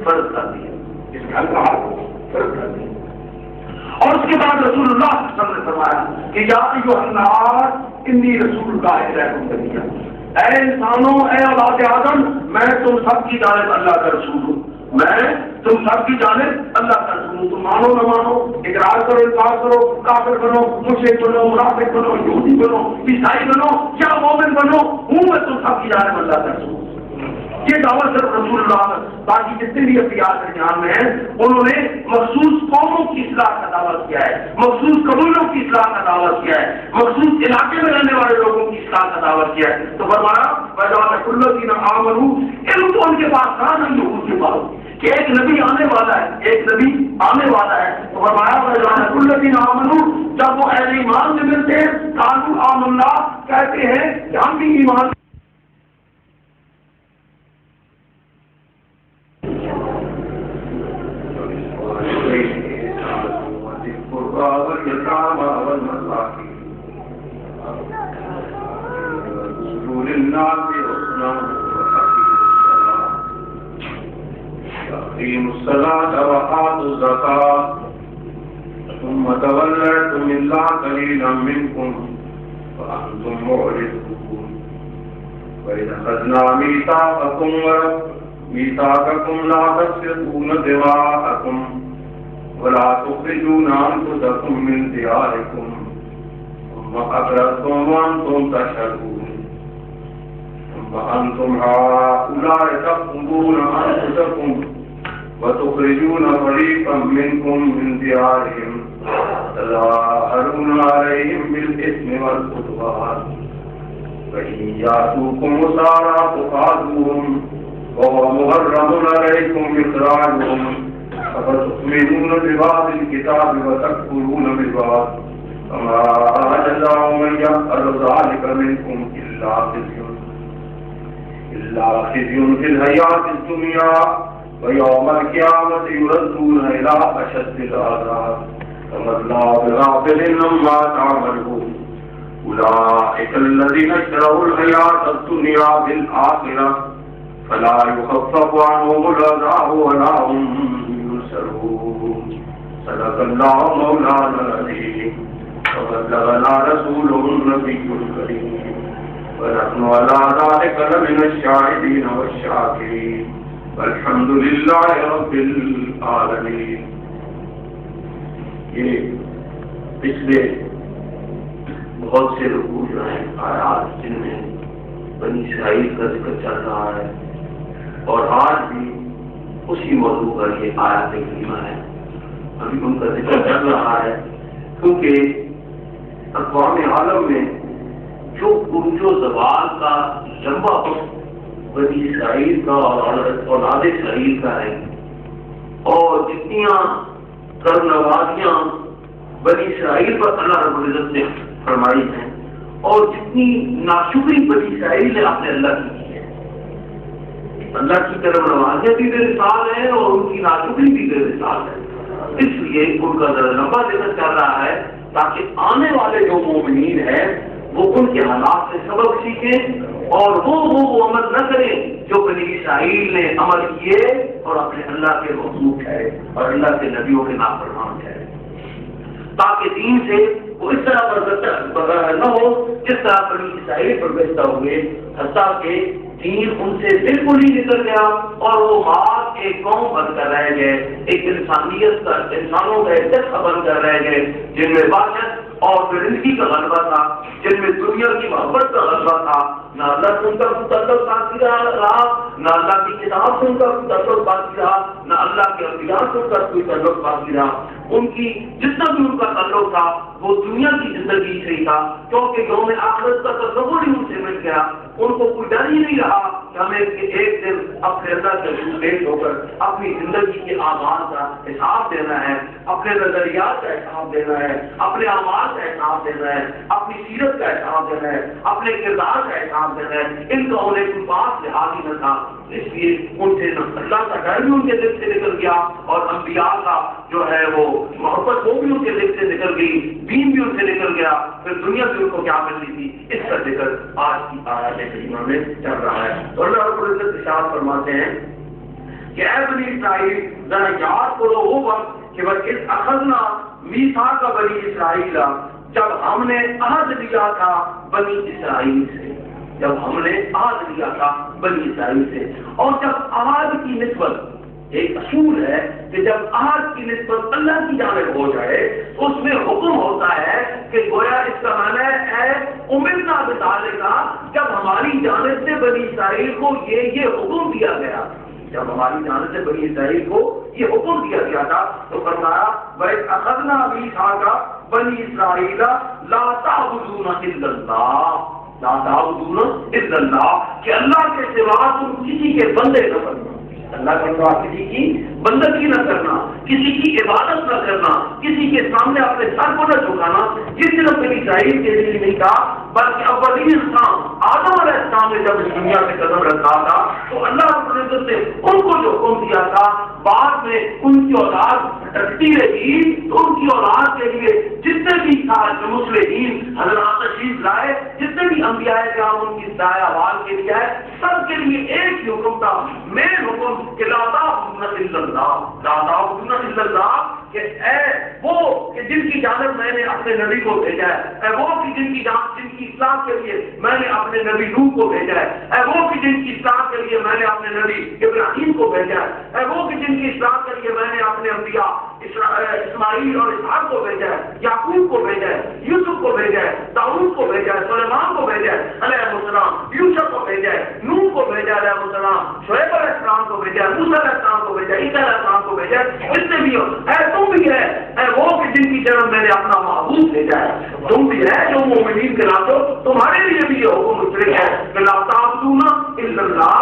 فرض کر دیا، اس گھر کا فرض کر دیا۔ اور اس کے بعد رسول اللہ صلی اللہ علیہ وسلم نے فرمایا کہ یا ایھا الناس انی رسول اللہ الیکم جميعا، اے انسانوں، اے اولاد آدم، میں تم سب کی جانب اللہ کا رسول ہوں، میں تم سب کی جانب اللہ کا رسول ہوں۔ تم مانو نہ مانو، اقرار کرو انکار کرو، کافر بنو، مشرک بنو، منافق بنو، یہودی بنو، عیسائی بنو یا مومن بنو، ہوں میں تم سب کی جانب اللہ کا رسول ہوں۔ یہ دعوت صرف رسول اللہ، باقی جتنے بھی انبیاء درمیان میں ہیں انہوں نے مخصوص قوموں کی اصلاح کا دعوت کیا ہے، مخصوص قبیلوں کی اصلاح کا دعوت کیا ہے، مخصوص علاقے میں رہنے والے لوگوں کی اصلاح کا دعوت کیا ہے۔ تو فرمایا وَجَعَلَ كُلَّ الَّذِينَ آمَنُوا، علم تو ان کے پاس تھا نہ یہود کے پاس کہ ایک نبی آنے والا ہے، ایک نبی آنے والا ہے۔ تو فرمایا وَجَعَلَ كُلَّ الَّذِينَ آمَنُوا، جب وہ اہل ایمان سے ملتے ہیں قالوا آمنا، کہتے ہیں کہ ہم بھی ایمان واليتامى والمساكين رسول الناس حسنا وأقيموا الصلاة وآتوا الزكاة ثم توليتم إلا قليلا منكم وأنتم معرضون وإذ أخذنا ميثاقكم لا تسفكون دماءكم ولا تخرجون أنفسكم من دياركم ثم أقررتم وأنتم تشهدون ثم أنتم هؤلاء تقتلون أنفسكم وتخرجون فريقا منكم من ديارهم تظاهرون عليهم بالإثم والعدوان فإن يأتوكم أسارى فخذوهم وهو محرم عليكم إخراجهم أفتؤمنون ببعض الكتاب وتكفرون ببعض فما جزاء من يفعل ذلك منكم إلا خزي في الحياة الدنيا ويوم القيامة يردون إلى أشد العذاب وما الله بغافل عما تعملون أولئك الذين اشتروا الحياة الدنيا بالآخرة فلا يخفف عنهم العذاب ولا هم صدق الله مولانا العظيم وبلغنا رسوله النبي الكريم ونحن على ذلك لمن الشاهدين والشاكرين والحمد لله رب العالمين۔ یہ پچھلے بہت سے رکوع جو ہیں آیات جن میں بنی اسرائیل کا ذکر چل رہا ہے اور آج بھی اسی موضوع پر یہ آیات کریمہ ہے، ابھی ان کا ذکر چل رہا ہے کیونکہ اقوام عالم میں جو عروج و زوال کا لمبا وقت بنی اسرائیل کا اور اولاد اسرائیل کا ہے، اور جتنیاں کرنوازیاں بنی اسرائیل پر اللہ رب العزت نے فرمائی ہیں اور جتنی ناشکری بنی اسرائیل نے اپنے اللہ کی کی ہے، اللہ کی کرم نوازیاں بھی بے مثال ہیں اور ان کی ناشکری بھی بے مثال ہے۔ اس لیے ان کا لمبا ذکر چل رہا ہے تاکہ آنے والے جو مومنین ہیں وہ ان کے حالات سے سبق سیکھیں اور وہ عمل نہ کریں جو بنی اسرائیل نے عمل کیے اور اپنے اللہ کے مخلوق ٹھہرے اور اللہ کے نبیوں کے نافرمان ٹھہرے، تاکہ دین سے وہ اس طرح نہ ہو جس طرح بنی اسرائیل پر بہتا ہوئے، حتیٰ کہ دین ان سے بالکل ہی نکل گیا اور وہ مار ایک قوم بن کر رہ گئے، ایک انسانیت کا انسانوں کا ایک جتھا بن کر رہ گئے جن میں وحشت اور درندگی کا غلبہ تھا، جن میں دنیا کی محبت کا غلبہ تھا، نہ اللہ سے ان کا تعلق باقی رہا، نہ اللہ کی کتاب سے ان کا تعلق باقی رہا، نہ اللہ کے انبیاء سے ان کا کوئی تعلق باقی رہا۔ ان کی جتنا بھی ان کا تعلق تھا وہ دنیا کی زندگی سے ہی تھا، کیونکہ یوم آخرت کا تصور ہی ان سے مل گیا۔ ان کو کوئی ڈر ہی نہیں رہا کہ ہمیں ایک دن اپنے اللہ کے پیش ہو کر اپنی زندگی کے اعمال کا حساب دینا ہے، اپنے نظریات کا حساب دینا ہے، اپنے اعمال کا حساب دینا ہے، اپنی سیرت کا حساب دینا ہے، اپنے کردار کا حساب دینا ہے۔ ان کا انہیں کوئی بات لحاظ ہی نہ تھا، اس لیے ان سے اللہ کا ڈر بھی ان کے دل سے نکل گیا اور انبیاء کا جو ہے وہ محبت وہ بھی ان کے دل سے نکل گئی، دین بھی ان سے نکل گیا، پھر دنیا سے ان کو کیا ملنی تھی اس کا ذکر آج کی آیات کریمہ میں چل رہا ہے۔ تو اللہ رب العزت ارشاد فرماتے ہیں کہ اے بنی اسرائیل ذرا یاد کرو وہ وقت کہ اذ اخذنا میثاق بنی اسرائیل، جب ہم نے عہد لیا تھا بنی اسرائیل سے، جب ہم نے عہد لیا تھا بنی اسرائیل سے۔ اور جب عہد کی نسبت، ایک اصول ہے کہ جب عہد کی نسبت اللہ کی جانب ہو جائے تو اس میں حکم ہوتا ہے کہ گویا اس کا معنی ہے امرنا بذالک، جب ہماری جانب سے بنی اسرائیل کو یہ حکم دیا گیا، جب ہماری جانب سے بنی اسرائیل کو یہ حکم دیا گیا تھا تو فرمایا وَإِذْ أَخَذْنَا مِيثَاقَ بَنِي إِسْرَائِيلَ لَا تَعْبُدُونَ إِلَّا اللَّهَ لا تعبدون الا اللہ، کہ اللہ کے سوا تم کسی کے بندے نہ بننا، اللہ کے سوا کسی کی بندگی نہ کرنا، کسی کی عبادت نہ کرنا، کسی کے سامنے اپنے سر کو نہ جھکانا۔ یہ صرف بنی اسرائیل کے لیے نہیں تھا بلکہ اولین انسان آدم علیہ السلام نے جب اس دنیا سے قدم رکھا تھا تو اللہ رب العزت نے ان کو جو حکم دیا تھا، بعد میں ان کی اولاد بھٹکتی رہی تو ان کی اولاد کے لیے جتنے بھی مسلمین حضرات تشریف لائے، جتنے بھی انبیاء کرام ان کی دعائے احوال کے لیے آئے، سب کے لیے ایک ہی حکم تھا، مین حکم کہ لا تعبدون الا اللہ، لا تعبدون الا اللہ، کہ اے وہ کہ جن کی جانب میں نے اپنے نبی کو بھیجا ہے، اے وہ کہ جن کی اصلاح کے لیے میں نے اپنے نبی نوح کو بھیجا ہے، اے وہ کہ جن کی اصلاح کے لیے میں نے اپنے نبی ابراہیم کو بھیجا ہے، اے وہ کہ جن کی اصلاح کے لیے میں نے اپنے انبیاء اسماعیل اور اسحاق کو بھیجا ہے، یعقوب کو بھیجا ہے، یوسف کو بھیجا ہے، داؤد کو بھیجا ہے، سلیمان کو بھیجا ہے علیہ السلام، یوسف کو بھیجا ہے، نوح کو بھیجا ہے علیہ السلام، شعیب علیہ السلام کو بھیجا ہے، موسیٰ علیہ السلام کو بھیجا ہے، عیسیٰ علیہ السلام کو بھیجا ہے، جتنے بھی ہو اے تم بھی ہے، اے وہ کہ جن کی جنم میں نے اپنا محبوب بھیجا ہے، تم بھی ہے جو مومنین کے ناطے تمہارے لیے بھی یہ حکم مشترک ہے کہ لا تعبدون الا اللہ،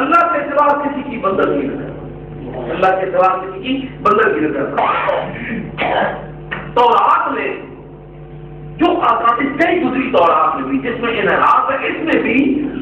اللہ کے سوا کسی کی بندگی نہ کرنا، اللہ کے سوا کسی کی بندگی نہ کرنا۔ تورات میں جو آکام اس سے گزری تورات میں بھی جس میں انحراف ہے، اس میں بھی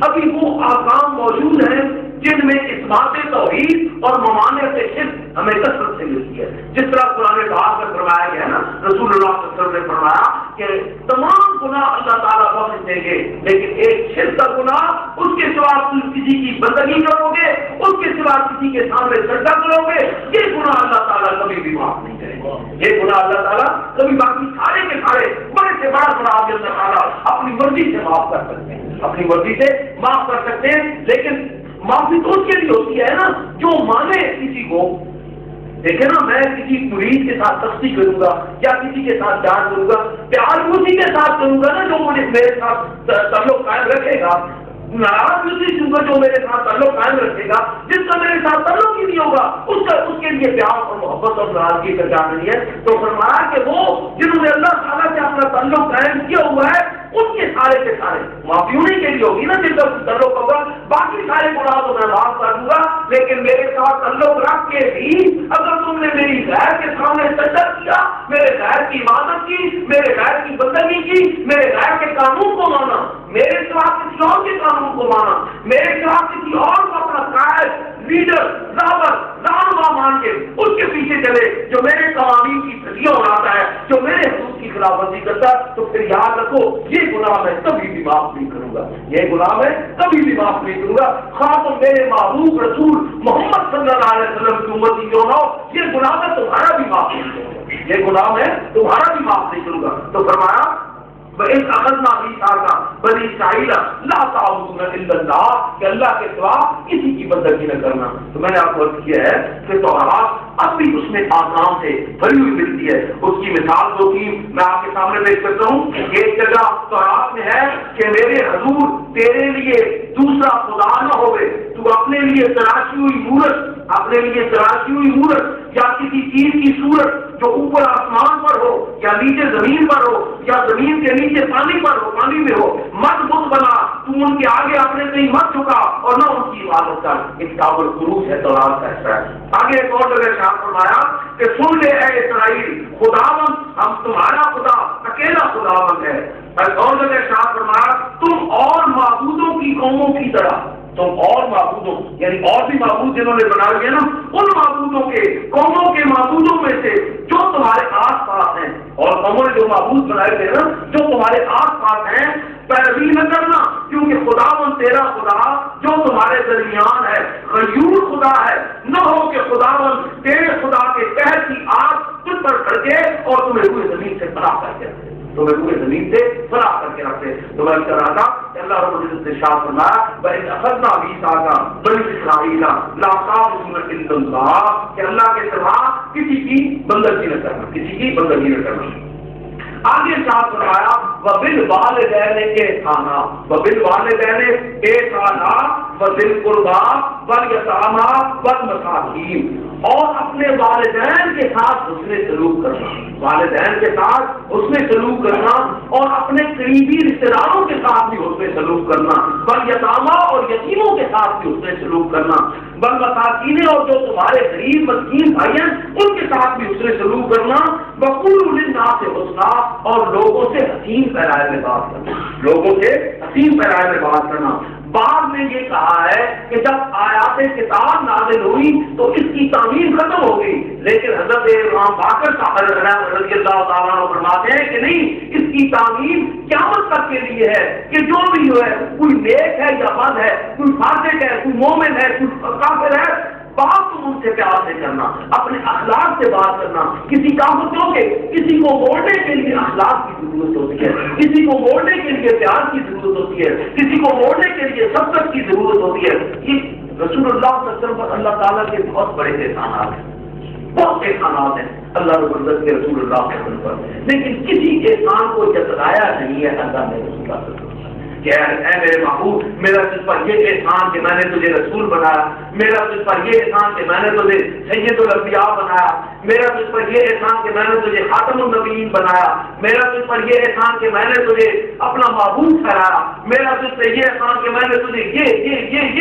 ابھی وہ آکام موجود ہیں جن میں اثبات توحید اور ممانعت شرک ہمیں کثرت سے ملتی ہے۔ جس طرح قرآن پاک میں فرمایا گیا ہے نا، رسول اللہ صلی اللہ علیہ وسلم نے فرمایا کہ تمام گناہ اللہ تعالیٰ بخش دیں گے لیکن ایک شرک کا گناہ، اس کے سوا تم کسی کی بندگی کرو گے، اس کے سوا کسی کے سامنے سجدہ کرو گے، یہ گناہ اللہ تعالیٰ کبھی بھی معاف نہیں کرے گا، یہ گناہ اللہ تعالیٰ کبھی، باقی سارے کے سارے بڑے سے بڑا گناہ اللہ تعالیٰ اپنی مرضی سے معاف کر سکتے ہیں، اپنی مرضی سے معاف کر سکتے ہیں، لیکن معافی تو اس کے لیے ہوتی ہے نا جو مانے کسی کو۔ دیکھیں نا، میں کسی مریض کے ساتھ سختی کروں گا یا کسی کے ساتھ جان کروں گا، پیار اسی کے ساتھ کروں گا نا جو مجھے میرے ساتھ تعلق قائم رکھے گا، ناراض اسی دوں گا جو میرے ساتھ تعلق قائم رکھے گا، جس کا میرے ساتھ تعلق ہی نہیں ہوگا اس کے لیے پیار اور محبت اور ناراضگی کا جان نہیں ہے۔ تو فرمایا کہ وہ جنہوں نے اللہ تعالیٰ سے اپنا تعلق قائم کیا ہوا ہے ان کے سارے معافی انہیں کے لیے ہوگی نا جن کا تعلق ہوگا، باقی سارے گناہ تو میں معاف کر دوں گا، لیکن میرے ساتھ تعلق رکھ کے بھی اگر تم نے میری غیر کے سامنے سجدہ کیا، میرے غیر کی عبادت کی، میرے غیر کی بندگی کی، میرے غیر کے قانون کو مانا، میرے سوا کسی اور کے قانون کو مانا، میرے سوا کسی اور کو اپنا قائد، لیڈر، رہنما مان کے اس کے پیچھے چلے جو میرے قوانین کی دھجیاں اڑاتا ہے، جو میرے حدود کی خلاف ورزی کرتا ہے، تو پھر یاد رکھو یہ گناہ میں کبھی بھی معاف نہیں کروں گا، یہ گناہ میں کبھی بھی معاف نہیں کروں گا، خاص طور میرے محبوب رسول محمد صلی اللہ علیہ وسلم کی امتی کیوں نہ ہو، یہ گناہ میں تمہارا بھی معاف نہیں کروں گا، یہ گناہ میں تمہارا بھی معاف نہیں کروں گا۔ تو فرمایا وَإِذْ أَخَذْنَا مِيثَاقَ بَنِي إِسْرَائِيلَ لَا تَعْبُدُونَ إِلَّا اللَّهَ، کہ اللہ کے سوا کسی کی بندگی نہ کرنا۔ تو میں نے آپ کو عرض کیا ہے کہ تورات اب بھی اس میں آکام سے بھری ہوئی ملتی ہے، اس کی مثال دو کی میں آپ کے سامنے پیش کرتا ہوں۔ ایک جگہ تورات میں ہے کہ میرے حضور تیرے لیے دوسرا خدا نہ ہوئے، تو اپنے لیے تراشی ہوئی مورت یا کسی چیز کی صورت جو اوپر آسمان پر ہو یا نیچے زمین پر ہو یا زمین کے نیچے پانی پر ہو، پانی میں ہو، مت بت بنا، تو ان کے آگے اپنے کہیں مت چکا اور نہ ان کی عبادت کر۔ کتاب القروج ہے تورات کا حصہ ہے۔ آگے ایک اور جگہ شاہ فرمایا کہ سن لے اے اسرائیل، خداوند ہم تمہارا خدا اکیلا خداوند ہے۔ ایک اور جگہ شاہ فرمایا تم اور معبودوں کی قوموں کی طرح تم اور معبودوں یعنی اور بھی معبود جنہوں نے بنا لیے نا ان معبودوں کے قوموں کے معبودوں میں سے جو تمہارے آس پاس ہیں اور قوموں نے جو معبود بنائے تھے نا جو تمہارے آس پاس ہیں پیروی نہ کرنا کیونکہ خداوند تیرا خدا جو تمہارے درمیان ہے غیور خدا ہے نہ ہو کہ خداوند تیرے خدا کے قہر کی آگ تجھ پر کھڑکے اور تمہیں روئے زمین سے فراغ کر کے رکھے تمہیں روئے زمین سے فراغ کر کے رکھے تو میں کہہ رہا تھا کہ اللہ رب العزت نے ارشاد فرمایا بَإِنْ أَخَذْنَا مِيثَاقَ بَنِي إِسْرَائِيلَ لَا تَعْبُدُونَ إِلَّا اللَّهَ کہ اللہ کے سوا کسی کی بندگی نہ کرنا کسی کی بندگی نہ کرنا آگے ساتھ فرمایا وَبِالْوَالِدَيْنِ إِحْسَانًا وَبِالْوَالِدَيْنِ إِحْسَانًا وَذِي الْقُرْبَى وَالْيَتَامَى وَالْمَسَاكِينِ اور اپنے والدین کے ساتھ حسن سلوک کرنا والدین کے ساتھ حسن سلوک کرنا اور اپنے قریبی رشتے داروں کے ساتھ بھی حسن سلوک کرنا والیتامى اور یتیموں کے ساتھ بھی حسن سلوک کرنا والمساکین اور جو تمہارے غریب مسکین بھائی ہیں ان کے ساتھ بھی حسن سلوک کرنا وقولوا للناس حسنا اور لوگوں سے حسین پیرائے میں بات کرنا لوگوں سے حسین پیرائے میں بات کرنا بعد میں یہ کہا ہے کہ جب آیات کتاب نازل ہوئی تو اس کی تعمیر ختم ہو گئی لیکن حضرت امام باقر صاحب رضی اللہ تعالیٰ عنہ فرماتے ہیں کہ نہیں اس کی تعمیر قیامت تک کے لیے ہے کہ جو بھی ہے کوئی نیک ہے یا بد ہے کوئی فاسق ہے کوئی مومن ہے کوئی کافر ہے بات تم ان سے پیار سے کرنا اپنے اخلاق سے بات کرنا کسی کام کو کیونکہ کسی کو موڑنے کے لیے اخلاق کی ضرورت ہوتی ہے کسی کو موڑنے کے لیے پیار کی ضرورت ہوتی ہے کسی کو موڑنے کے لیے شفقت کی ضرورت ہوتی ہے یہ رسول اللہ صلی اللہ علیہ وسلم پر اللہ تعالیٰ کے بہت بڑے احسانات ہیں بہت احسانات ہیں اللہ رب العزت کے رسول اللہ صلی اللہ علیہ وسلم پر لیکن کسی احسان کو جتلایا نہیں ہے اللہ نے رسول اللہ صلی اللہ علیہ وسلم کہ اے میرے محبوب میرا تجھ پر یہ احسان کہ میں نے تجھے رسول بنایا میرا تجھ پر یہ احسان کہ میں نے تجھے سید الانبیاء بنایا میرا تجھ پر یہ احسان کہ میں نے تجھے خاتم النبیین بنایا میرا تجھ پر یہ احسان کہ میں نے تجھے اپنا معبود ٹھہرایا میرا تجھ پر یہ احسان کہ میں نے تجھے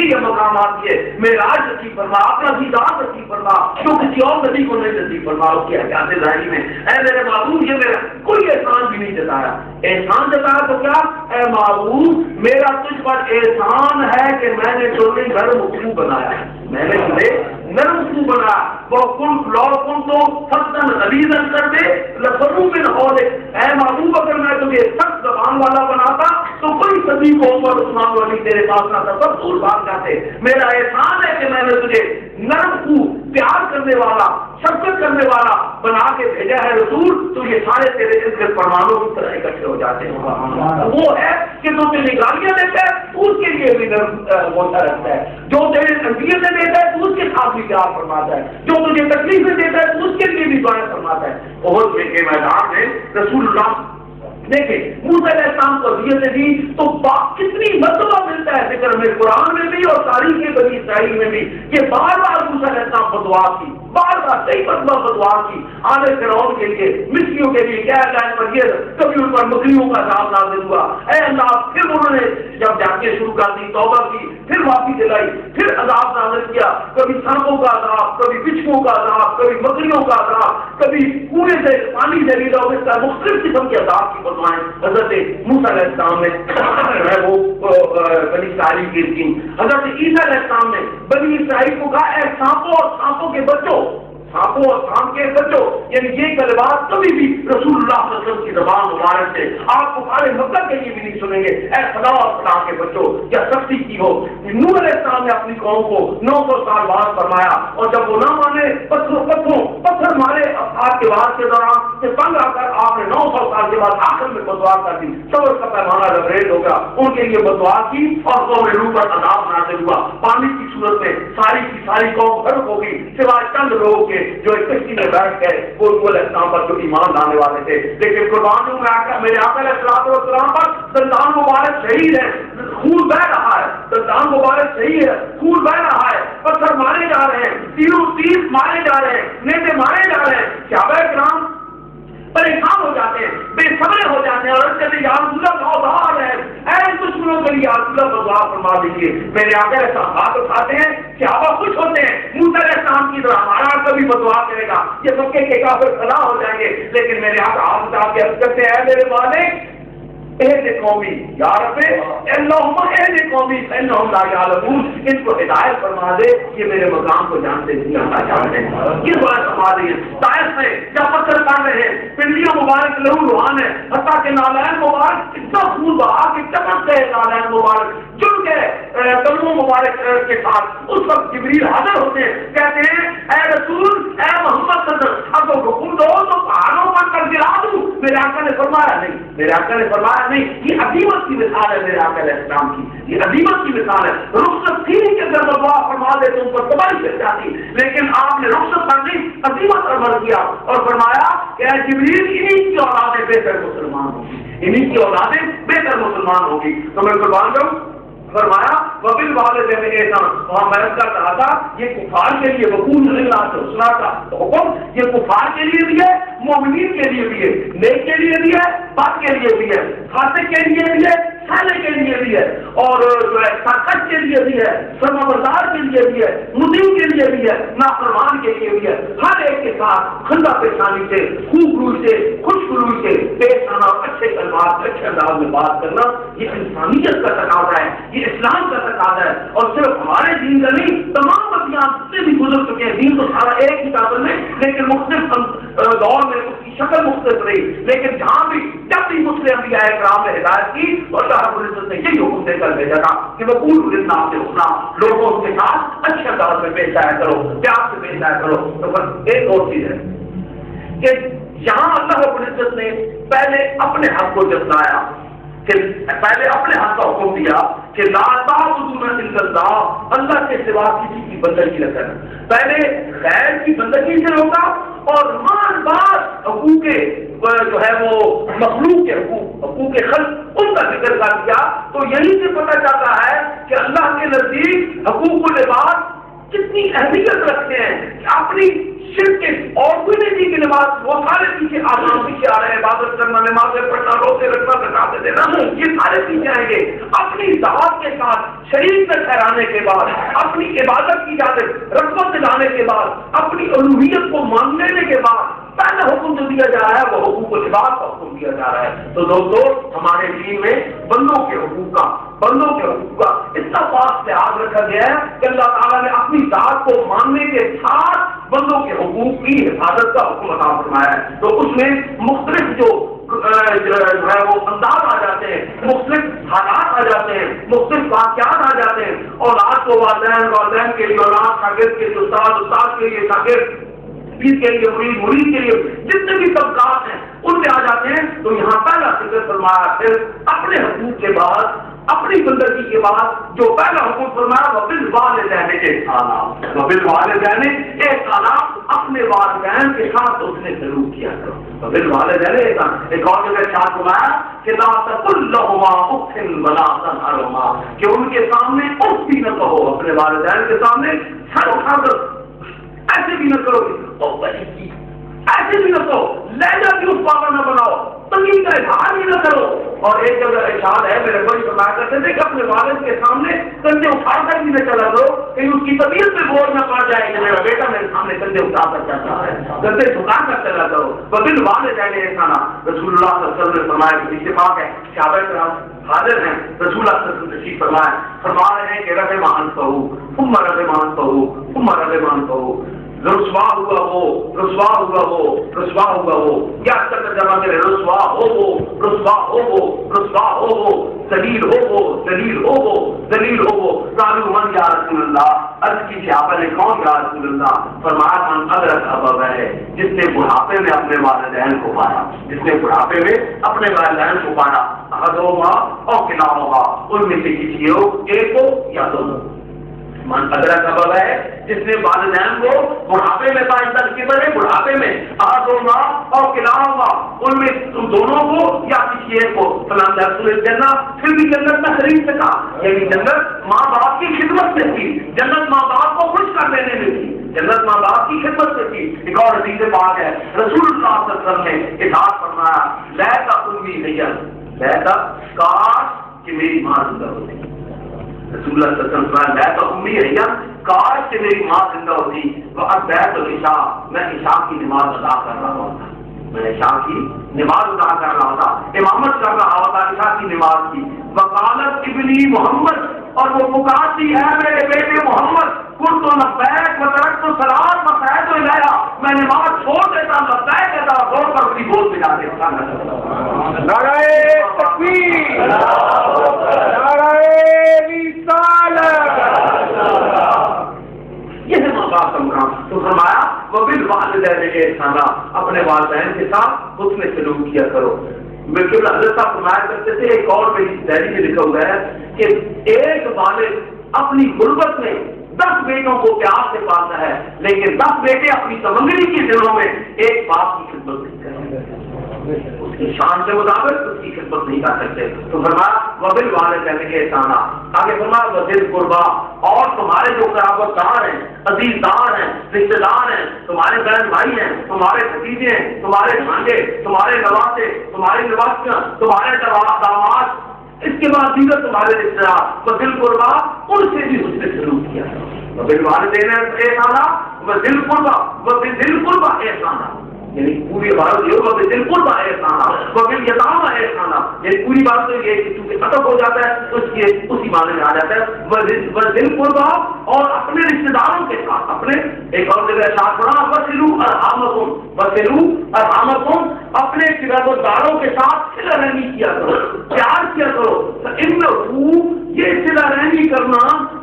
یہ مقامات دیے میرا آج نصیب فرما اپنا دیدار نصیب فرما جو کسی اور نبی کو نہیں نصیب فرما اس کی حیات ظاہری میں اے میرے معبود یہ میرا کوئی احسان بھی نہیں جتایا احسان جتایا تو کیا اے معبود میرا تجھ پر احسان ہے کہ میں نے تمہیں نرم خوب بنایا میں نے تمہیں نرم خوب بنایا وہ کن تو فصل غلیظاً کر دے لفظوں میں نہ ہو دے اے محبوب اگر میں تجھے سخت زبان والا بناتا تو کوئی صدی کو عمر عثمان والی تیرے پاس نہ تھا سب دور بھاگ جاتے میرا احسان ہے کہ میں نے تجھے نرم خوب پیار کرنے والا شفقت کرنے والا بنا کے بھیجا ہے رسول تو یہ سارے تیرے اس کے فرمانوں کی طرح اکٹھے ہو جاتے ہیں وہ ہے کہ تو تیری گالیاں دیتا ہے تو اس کے لیے بھی نرم ہوتا رہتا ہے جو تیرے تربیت سے دیتا ہے تو اس کے ساتھ بھی پیار فرماتا ہے جو تجھے تکلیف میں دیتا ہے تو اس کے لیے بھی دعائیں فرماتا ہے بہت کے میدان میں رسول اللہ دیکھیں موسیٰ علیہ السلام کو اذیتیں دی تو کتنی مرتبہ ملتا ہے ذکر میں قرآن میں بھی اور تاریخ بنی اسرائیل میں بھی کہ بار بار موسیٰ علیہ السلام بدعا کی بار بار کئی مرتبہ بدعا کی آل فرعون کے لیے مصریوں کے لیے کیا اللہ پر یہ کبھی ان پر مکریوں کا عذاب نازل ہوا اے اللہ پھر انہوں نے جب جانچیں شروع کر دی توبہ کی پھر واپسی دلائی پھر عذاب نازل کیا کبھی سانپوں کا عذاب کبھی بچھوؤں کا عذاب کبھی مکریوں کا عذاب کبھی کنویں سے پانی زہریلا ہو اس کا مختلف قسم کے عذاب کی حضرت موسیٰ علیہ السلام نے وہ بنی اسرائیل کی تھی حضرت عیسیٰ علیہ السلام نے بنی اسرائیل کو کہا اے سانپوں اور سانپوں کے بچوں سانپوں اور سانپ کے بچوں یعنی یہ کلمات کبھی بھی رسول اللہ صلی اللہ علیہ وسلم کی زبان مبارک سے آپ کو سارے مکہ کے لیے بھی نہیں سنیں گے اے خدا اور خدا کے بچوں کیا سختی کی ہو نوح علیہ السلام نے اپنی قوم کو 900 سال بعد فرمایا اور جب وہ نہ مانے پتھر مارے آپ کے بعد کے دوران سے تنگ آ کر آپ نے 900 سال کے بعد آخر میں بدعا کر دی صبر کا پیمانہ لبریز ہو گیا ان کے لیے بدعا کی اور قوم نوح پر عذاب نازل ہوا پانی کی صورت میں ساری کی ساری قوم غرق ہو گئی سوائے چند لوگوں کے جو ایک کشتی میں بیٹھ گئے وہ علیہ السلام پر جو ایمان لانے والے تھے لیکن قربانوں میں آ کر میرے آقا علیہ السلام پر دندان مبارک شہید ہے خون بہ رہا ہے دندان مبارک شہید ہے خون بہ رہا ہے پتھر مارے جا رہے ہیں تیر مارے جا رہے ہیں نیزے مارے جا رہے ہیں صحابہ کرام پریشان ہو جاتے ہیں بے صبر ہو جاتے ہیں اور اس کے یا رسول اللہ بہت حال ہے اے دشمنوں کے لیے رسول اللہ بدعا فرما دیجیے میرے آقا علیہ السلام بات اٹھاتے ہیں صحابہ خوش ہوتے ہیں موسیٰ علیہ السلام کی طرح ہمارا کبھی بدعا کرے گا یہ مکے کے کافر فنا ہو جائیں گے لیکن میرے آقا آپ اٹھا کے عرض کرتے ہیں اے میرے مالک اہد قومی یا رب اللہم اہد قومی فانہم لا یعلمون، ان کو ہدایت فرما دے، یہ میرے مقام کو جانتے نہیں، اللہ جانتے ہیں، یہ بڑا فرما دے۔ طائف میں جب پتھر پڑ رہے ہیں، پنڈلیاں مبارک لہو لہان ہے، حتیٰ کہ نالین مبارک اتنا خون بہا کہ چمک گئے نالین مبارک، جڑ گئے قدموں مبارک کے ساتھ۔ اس وقت جبریل حاضر ہوتے ہیں، کہتے ہیں اے رسول، اے محمد صلی اللہ علیہ وسلم، اگر حکم دو تو پہاڑوں پر کر گرا دوں۔ میرے آقا نے فرمایا نہیں، میرے آقا نے فرمایا نہیں، یہ عظیمت کی مثال ہے میرے آقا علیہ السلام کی، یہ عظیمت کی مثال ہے۔ رخصت تھی کہ اگر وہ دعا فرما دے تو ان پر تباہی پھر جاتی، لیکن آپ نے رخصت کر دی، عظیمت عمل کیا اور فرمایا کہ اے جبریل، انہی کی اولادیں بہتر مسلمان ہوگی، انہی کی اولادیں بہتر مسلمان ہوگی۔ تو میں قربان جاؤں، فرمایا وبالوالدین احسانا، وہاں میں کر رہا تھا یہ کفار کے لیے وقول اللہ سے حسنا کا حکم، یہ کفار کے لیے بھی ہے، مومنین کے لیے بھی ہے، نیک کے لیے بھی ہے، بد کے لیے بھی ہے، فاسق کے لیے بھی ہے، صالح کے لیے بھی ہے، اور جو ہے سرکش کے لیے بھی ہے، فرمانبردار کے لیے بھی ہے، مطیع کے لیے بھی ہے، نافرمان کے لیے بھی ہے۔ ہر ایک کے ساتھ خندہ پیشانی سے، خوب روی سے، خوش روی سے پیش آنا، اچھے الفاظ اچھے انداز میں بات کرنا، یہ انسانیت کا تقاضا ہے، یہ اسلام کا تقاضا ہے۔ اور صرف ہمارے دین کا نہیں، تمام ادیان سے بھی گزر چکے ہیں، دین تو سارا ایک ہی قابل میں، لیکن مختلف دور میں اس کی شکل مختلف رہی، لیکن جہاں بھی جب بھی مسلم انبیاء کرام نے ہدایت کی، اللہ رب العزت نے یہی حکم دے کر بھیجا تھا کہ وقول للناس حسنا، لوگوں کے ساتھ اچھے انداز میں پیش آیا کرو، پیار سے پیش آیا کرو۔ تو بس ایک اور چیز ہے کہ یہاں اللہ رب العزت نے پہلے اپنے حق کو جتلایا، کہ پہلے اپنے حق کا حکم دیا کہ لا تعبدون الا اللہ، اللہ کے سوا کسی کی بندگی نہ کرنا۔ پہلے غیر کی بندگی سے ہوگا، اور مال بار حقوق جو ہے وہ مخلوق کے حقوق خلق، ان کا ذکر کر دیا۔ تو یہیں سے پتہ چلتا ہے کہ اللہ کے نزدیک حقوق العباد کتنی اہمیت رکھتے ہیں کہ اپنی شرک کے اور کوئی نہیں کی نماز، وہ سارے پیچھے آسان پیچھے آ رہے ہیں، عبادت کرنا، نمازیں پڑھنا، روزے رکھنا، زکات دینا، یہ سارے پیچھے آئیں گے۔ اپنی ذات کے ساتھ شریک میں ٹھہرانے کے بعد، اپنی عبادت کی اجازت رغبت دلانے کے بعد، اپنی الوہیت کو مان لینے کے بعد پہلا حکم جو دیا جا رہا ہے وہ حقوق العباد کا حکم دیا جا رہا ہے۔ تو دوستو، ہمارے دین میں بندوں کے حقوق کا اتنا خاص لحاظ رکھا گیا ہے کہ اللہ تعالیٰ نے اپنی ذات کو ماننے کے ساتھ بندوں کے حقوق کی حفاظت کا حکم عطا فرمایا ہے۔ تو اس میں مختلف جو ہے وہ انداز آ جاتے ہیں، مختلف حالات آ جاتے ہیں، مختلف واقعات آ جاتے ہیں۔ اولاد کو والدین کے لیے اولاد، شاگرد کے لیے استاد کے لیے شاگرد، پیر کے لیے مرید کے لیے، جتنے بھی طبقات ہیں ان میں آ جاتے ہیں۔ تو یہاں پہلا ذکر فرمایا، پھر اپنے حقوق کے بعد، اپنی بندگی کے بعد جو پہلا حکم فرمایا وبالوالدین احسانا، وبالوالدین احسانا، اپنے والدین کے ساتھ اس نے ضرور کیا کرو، وبالوالدین احسانا۔ ایک اور جگہ ارشاد فرمایا کہ لا تقل لهما اف ولا تنهرهما، کہ ان کے سامنے اف بھی نہ کہو، اپنے والدین کے سامنے سر اٹھا کر ایسے بھی نہ کرو گے، اور بڑی کی ایسے بھی نہ کرو، لہجہ بھی اس پاپا نہ بناؤ، تنگی کا اظہار بھی نہ کرو۔ اور ایک جگہ ارشاد ہے، میرے بڑی فرمایا کرتے تھے کہ اپنے والد کے سامنے کندھے اٹھا کر بھی نہ چلا کرو، کہیں اس کی طبیعت پہ بوجھ نہ پڑ جائے کہ میرا بیٹا میرے سامنے کندھے اٹھا کر چلتا ہے، کندھے جھکا کر چلا کرو۔ وبالوالدین احسانا، رسول اللہ صلی اللہ علیہ وسلم نے فرمایا کہ اتفاق ہے، صحابہ کرام حاضر ہیں، رسول اللہ صلی اللہ علیہ وسلم تشریف فرما رہے ہیں کہ رحم انتہو ثم رحم انتہو ثم رحم انتہو، رسوا ہوا وہ، رسوا ہوا وہ، رسوا ہوا وہ، کیا ترجمہ کرے، رسوا ہو وہ، رسوا ہو وہ، رسوا ہو وہ، ذلیل ہو وہ، ذلیل ہو وہ، ذلیل ہو وہ۔ قالوا من یا رسول اللہ، عرض کی صحابہ نے کون یا رسول اللہ؟ فرمایا من ادرک ابویہ، جس نے بڑھاپے میں اپنے والدین کو پایا، جس نے بڑھاپے میں اپنے والدین کو پایا، احدہما او کلاہما، ان میں سے کسی ایک ہو یا دونوں۔ من ادرک ابویہ، جس نے والدین کو بڑھاپے میں پایا، تک کے بڑے بڑھاپے میں، احدہما او کلاہما، ان میں تم دونوں کو یا کسی ایک کو، فلان رسول الجنہ، پھر بھی جنت میں خرید سکا، یعنی جنت ماں باپ کی خدمت میں تھی، جنت ماں باپ کو خوش کر دینے میں تھی، جنت ماں باپ کی خدمت میں تھی۔ ایک اور حدیث پاک ہے، رسول اللہ صلی اللہ علیہ وسلم نے ارشاد فرمایا، لیتا امی حیّن، لیتا کاش کہ میری ماں زندہ ہوتی، رسول اللہ صلی اللہ علیہ وسلم لیتا امی حیّن، کاش کہ میری ماں زندہ ہوتی، وقت بیت العشاء، میں عشاء کی نماز ادا کر رہا ہوتا، میں عشاء کی نماز ادا کر رہا تھا، امامت کر رہا تھا عشاء کی نماز کی. وقالت ابنی محمد، اور وہ پکارتی ہے میرے بیٹے محمد. قلت لبیک وترکت الصلاۃ وقعدت الیہا، میں نماز چھوڑ دیتا لبیک کہتا اور دوڑ کر اپنی گود میں جا دیتا. نعرہ تکبیر، نعرہ رسالت. یہ ہے ماں باپ کا مقام. تو فرمایا وبالوالدین احسانا، اپنے والدین کے ساتھ حسن سلوک کیا کرو. بالکل حضرت صاحب فرمایا کرتے تھے، ایک اور میری ڈائری میں لکھا ہوا ہے کہ ایک والد اپنی غربت میں 10 بیٹوں کو پیار سے پالتا ہے، لیکن 10 بیٹے اپنی سمندری کے دنوں میں ایک باپ کی خدمت نہیں کرتے، اس کی شان کے مطابق اس کی خدمت نہیں کر سکتے. تو فرمایا وبالوالدین احسانا. آگے فرمایا وذی القربی، اور تمہارے جو قرابت دار ہیں، عزیز دار ہیں، رشتے دار ہیں، تمہارے بہن بھائی ہیں، تمہارے بھتیجے ہیں، تمہارے بھانجے، تمہارے نواسے، تمہاری نواسیاں، تمہارے داماد، اس کے بعد دیگر تمہارے رشتے دار، وذی القربی، ان سے بھی حسن سلوک کیا کرو. وبالوالدین احسانا وذی القربی وبذی القربی احسانا، یعنی پوری بات یہ ہوگا کہ دل قربہ احسانا وبالیتامى احسانا، یعنی پوری بات تو یہ کہ چونکہ ختم ہو جاتا ہے تو اس کے اسی معنی میں آ جاتا ہے وذی قربہ، اور اپنے رشتے داروں کے ساتھ. اپنے ایک اور جگہ ارشاد فرمایا وصلوا ارحامکم، وصلوا ارحامکم، اپنے رشتے داروں کے ساتھ صلہ رحمی کیا کرو، پیار کیا کرو. انہ یہ صلہ رحمی کرنا،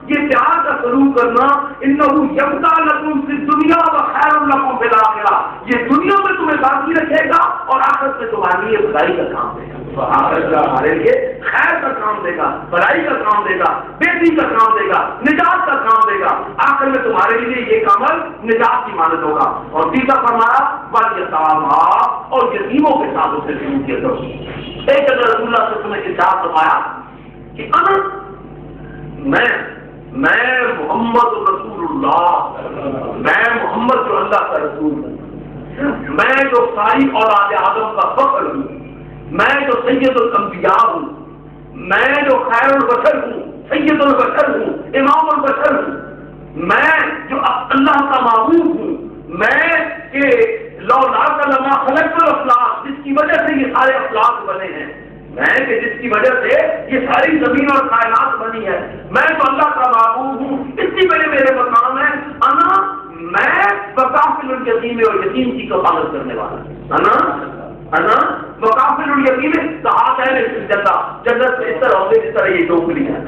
یہ پیار کا سلوک کرنا، انہ یبقى لکم فی الدنیا وخیر لکم فی الآخرہ، یہ دنیا میں تمہیں باقی رکھے گا اور آخرت میں تمہارے لیے بھلائی کا کام دے گا. آخرت میں ہمارے لیے خیر کا کام دے گا، بھلائی کا کام دے گا، بہتری کا کام دے گا، نجات کا کام دے گا. آخر میں تمہارے لیے یہ عمل نجات کی مانند ہوگا. اور تیسرا فرمایا والیتامى، اور یتیموں کے ساتھ اسے سلوک کیا کرو. ایک اگر رسول اللہ صلی اللہ علیہ وسلم نے ارشاد فرمایا کہ میں محمد رسول اللہ، میں محمد جو اللہ کا رسول ہوں، میں جو ساری اولاد آدم کا فخر ہوں، میں جو سید الانبیاء ہوں، میں جو خیر البشر ہوں، سید البشر ہوں، امام البشر ہوں، میں جو اللہ کا معبود ہوں، میں کہ لولا لما خلقت الافلاق، جس کی وجہ سے یہ سارے افلاق بنے ہیں، میں کہ جس کی وجہ سے یہ ساری زمین اور کائنات بنی ہے، میں تو اللہ کا معبود ہوں، اتنی بڑے میرے مقام ہے. میں وکافل الیتیم، اور یتیم کی کفالت کرنے والا. انا وکافل الیتیم کہاتین فی الجنہ، جنت میں اس طرح ہوگے جس طرح یہ ٹوکری ہے،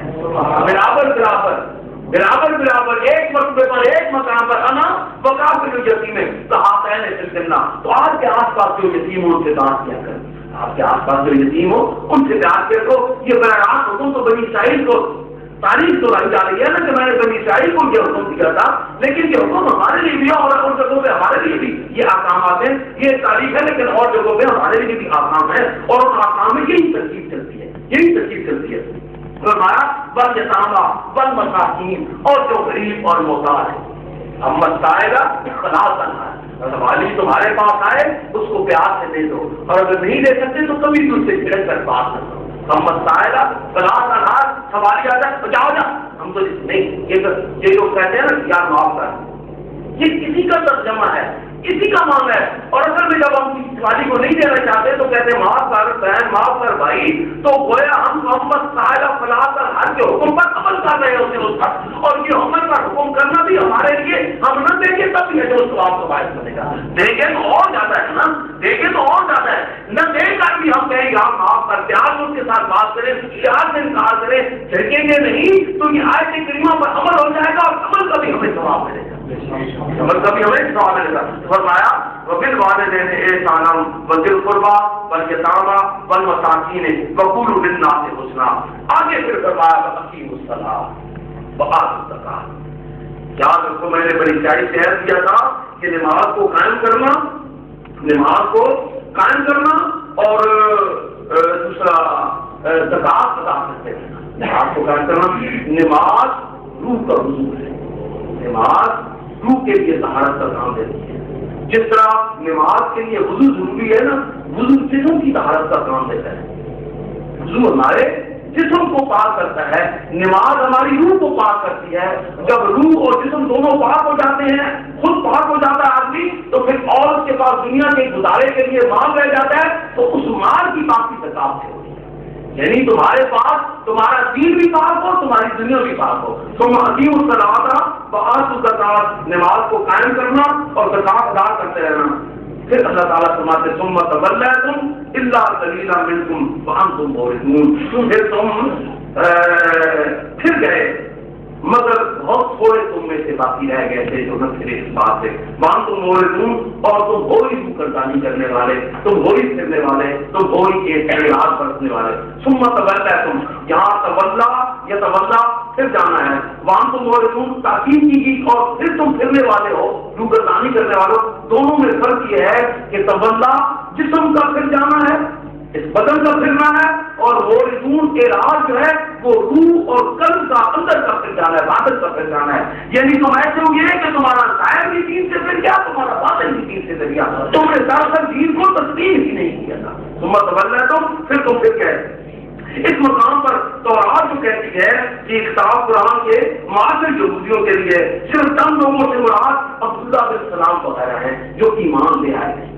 برابر ایک مرتبے پر ایک مقام پر. انا وکافل الیتیم کہاتین فی الجنہ. تو آپ کے آس پاس جو یتیم ہو ان سے بات کیا کریں، آپ کے آس پاس جو یتیم ہو ان سے پیار کیا کرو. یہ براہ راست حکم تو بنی اسرائیل کو تاریخ تو لائی جا رہی ہے نا کہ میں نے بنی اسرائیل کو یہ حکم دیا تھا، لیکن یہ حکم ہمارے لیے بھی اور ان جگہوں پہ ہمارے لیے بھی یہ احکامات ہیں. یہ تاریخ ہے لیکن اور جگہوں پہ ہمارے لیے بھی احکام ہے، اور ان احکام میں یہی ترتیب چلتی ہے. فرمایا والیتامى والمساکین، اور جو غریب اور محتاج ہے. اب مسائل خلاص کرنا ہے، والی تمہارے پاس آئے اس کو پیار سے دے دو، اور اگر نہیں دے سکتے تو کبھی بھی اس سے چھڑک کر بات نہ کرو. ہم مسائل خلاص انار سواری آ جائے بچاؤ جا، ہم تو نہیں. یہ لوگ کہتے ہیں نا یار معاف کر، یہ کسی کا ترجمہ ہے، اسی کا معاملہ ہے. اور اصل میں جب ہم کسی سوالی کو نہیں دینا چاہتے تو کہتے ہیں معاف کر بہن، معاف کر بھائی. تو گویا ہم محمد صاحب فلاح کر ہر کے حکم پر عمل کر رہے ہوتے ہیں اس کا، اور یہ عمل کا حکم کرنا بھی ہمارے لیے، ہم نہ دیکھیں تب بھی ہے جو اس کو آپ کو باعث بنے گا. دیکھیں تو اور زیادہ ہے نا، دیکھیں تو اور زیادہ ہے. نہ دیکھ کر بھی ہم کہیں گے آپ معاف کر، پیار اس کے ساتھ بات کریں، پیار سے انکار کریں، جھڑکیں گے نہیں تو یہ آیت کریمہ پر عمل ہو جائے گا، اور عمل کا بھی ہمیں ثواب ملے گا. فرمایا وبالوالدین احسانا وذی القربی والیتامى والمساکین وقولوا للناس حسنا. آگے پھر فرمایا واقیموا الصلاۃ وآتوا الزکاۃ. یاد رکھو میں نے بڑی پیاری شہر دیا تھا کہ نماز کو قائم کرنا اور دوسرا زکات ادا کرتے رہنا. نماز کو قائم کرنا، نماز روح کا حضور ہے، نماز روح کے لیے طہارت کا کام دیتی ہے. جس طرح نماز کے لیے وضو ضروری ہے نا، وضو جسم کی طہارت کا کام دیتا ہے. وضو ہمارے جسم کو پاک کرتا ہے، نماز ہماری روح کو پاک کرتی ہے. جب روح اور جسم دونوں پاک ہو جاتے ہیں، خود پاک ہو جاتا ہے آدمی، تو پھر اور اس کے پاس دنیا کے گزارے کے لیے مال رہ جاتا ہے تو اس مال کی باقی زکات سے ہوتی ہے، یعنی تمہارے پاس تمہارا دین بھی پاک ہو، تمہاری دنیا بھی پاک ہو، تم اقیموا الصلاۃ وآتوا الزکاۃ، نماز کو قائم کرنا اور زکات ادا کرتے رہنا۔ پھر اللہ تعالیٰ فرماتے ثم تولیتم الا قلیلا منکم وانتم معرضون، پھر تم پھر گئے مگر بہت تھوڑے تم میں سے باقی رہ گئے تھے جو نہ پھرے اس بات سے، وانتم معرضون، اور تم ہو ہی منکردانی کرنے والے، تم ہو ہی پھرنے والے، تم ہو ہی اعراض برتنے والے۔ ثم تولیتم، یہاں تولا یا تولا پھر جانا ہے، وانتم معرضون تاکید کی گئی اور پھر تم پھرنے والے ہو، منکردانی کرنے والے ہو۔ دونوں میں فرق یہ ہے کہ تولا جسم کا پھر جانا ہے، اس بدن کا پھرنا ہے، اور معرضون اعراض جو ہے وہ روح اور قلب کا اندر کا پھر جانا ہے، باطن کا پھر جانا ہے۔ یعنی تم ایسے ہو گئے کہ تمہارا ظاہر بھی دین سے پھر گیا، تمہارا باطن بھی دین سے پھر گیا، تم نے دراصل دین کو تسلیم ہی نہیں کیا تھا۔ ثم تولیتم، پھر تم پھر گئے۔ اس مقام پر تورات جو کہتی ہے کہ کتاب قرآن کے معاصر یہودیوں کے لیے صرف چند لوگوں سے مراد عبداللہ بن سلام وغیرہ ہیں جو ایمان لے آئے تھے،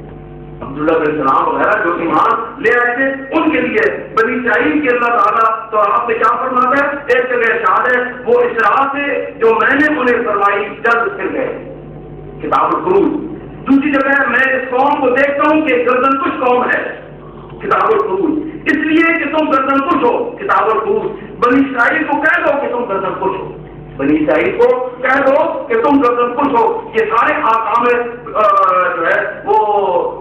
عبداللہ بن سلام وغیرہ جو ایمان لے آئے تھے ان کے لیے بنی اسرائیل کے اللہ تعالیٰ تو آپ نے کیا فرماتا ہے؟ ایک جگہ ارشاد ہے وہ اسراء سے جو میں نے انہیں فرمائی جلد پھر گئے، کتاب الخروج۔ دوسری جگہ میں اس قوم کو دیکھتا ہوں کہ گردن کش قوم ہے، کتاب الخروج، اس لیے کہ تم گردن کش ہو، کتاب الخروج۔ بنی اسرائیل کو کہہ دو کہ تم گردن کش ہو، بنی اسرائیل کو کہہ دو کہ تم گردن کش ہو۔ یہ سارے احکام جو ہے وہ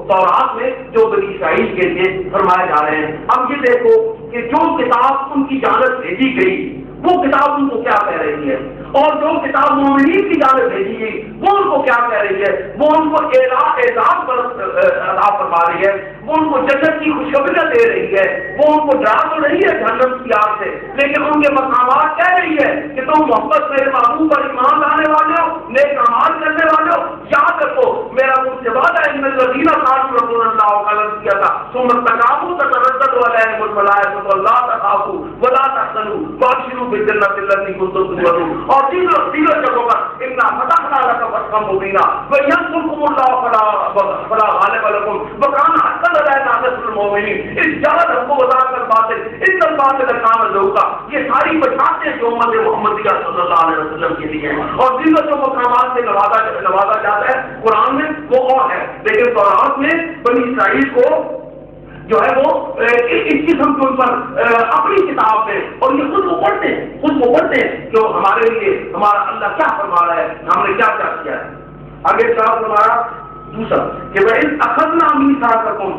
تورات میں جو بنی اسرائیل کے لیے فرمائے جا رہے ہیں۔ اب یہ دیکھو کہ جو کتاب ان کی جانب بھیجی گئی وہ کتاب ان کو کیا کہہ رہی ہے، اور جو کتاب مومنین کی جانب بھیجی گئی وہ ان کو کیا کہہ رہی ہے، وہ ان کو اعزاز پر عطا فرما رہی ہے، وہ ان کو جنت کی خوشخبریاں دے رہی ہے، وہ ان کو ڈرا تو رہی ہے جہنم کی آگ سے، لیکن ان کے مقامات کہہ رہی ہے کہ تم محبت میرے محبوب پر ایمان لانے والے ہو، نیک اعمال کرنے والے ہو، یاد رکھو میرا تم سے وعدہ ہے، ان الذین قالوا ربنا اللہ وقالوا کیا تھا ثم استقاموا تتردد علیہم الملائکۃ الا تخافوا ولا تحزنوا وابشروا بالجنۃ التي كنتم توعدون۔ اور تینوں جگہوں پر انا فتحنا لك فتحا مبینا وینصرکم اللہ فلا غالب لکم وکان حقا علینا نصر المؤمنین اذ جاءت الحق وزهق الباطل ان الباطل کان زهوقا۔ یہ ساری بشارتیں جو امت محمدیہ صلی اللہ علیہ وسلم کے لیے ہیں، اور دیگر جو مقامات سے نوازا جاتا ہے قرآن میں وہ اور ہے، لیکن تورات میں بنی اسرائیل کو جو ہے وہ اس قسم کے اوپر اپنی کتاب میں، اور یہ خود کو پڑھتے ہیں جو ہمارے لیے ہمارا اللہ کیا فرما رہا ہے، ہم نے کیا کیا کیا ہے۔ آگے کیا فرمایا دوسرا کہ وَإِذْ أَخَذْنَا مِيثَاقَكُمْ،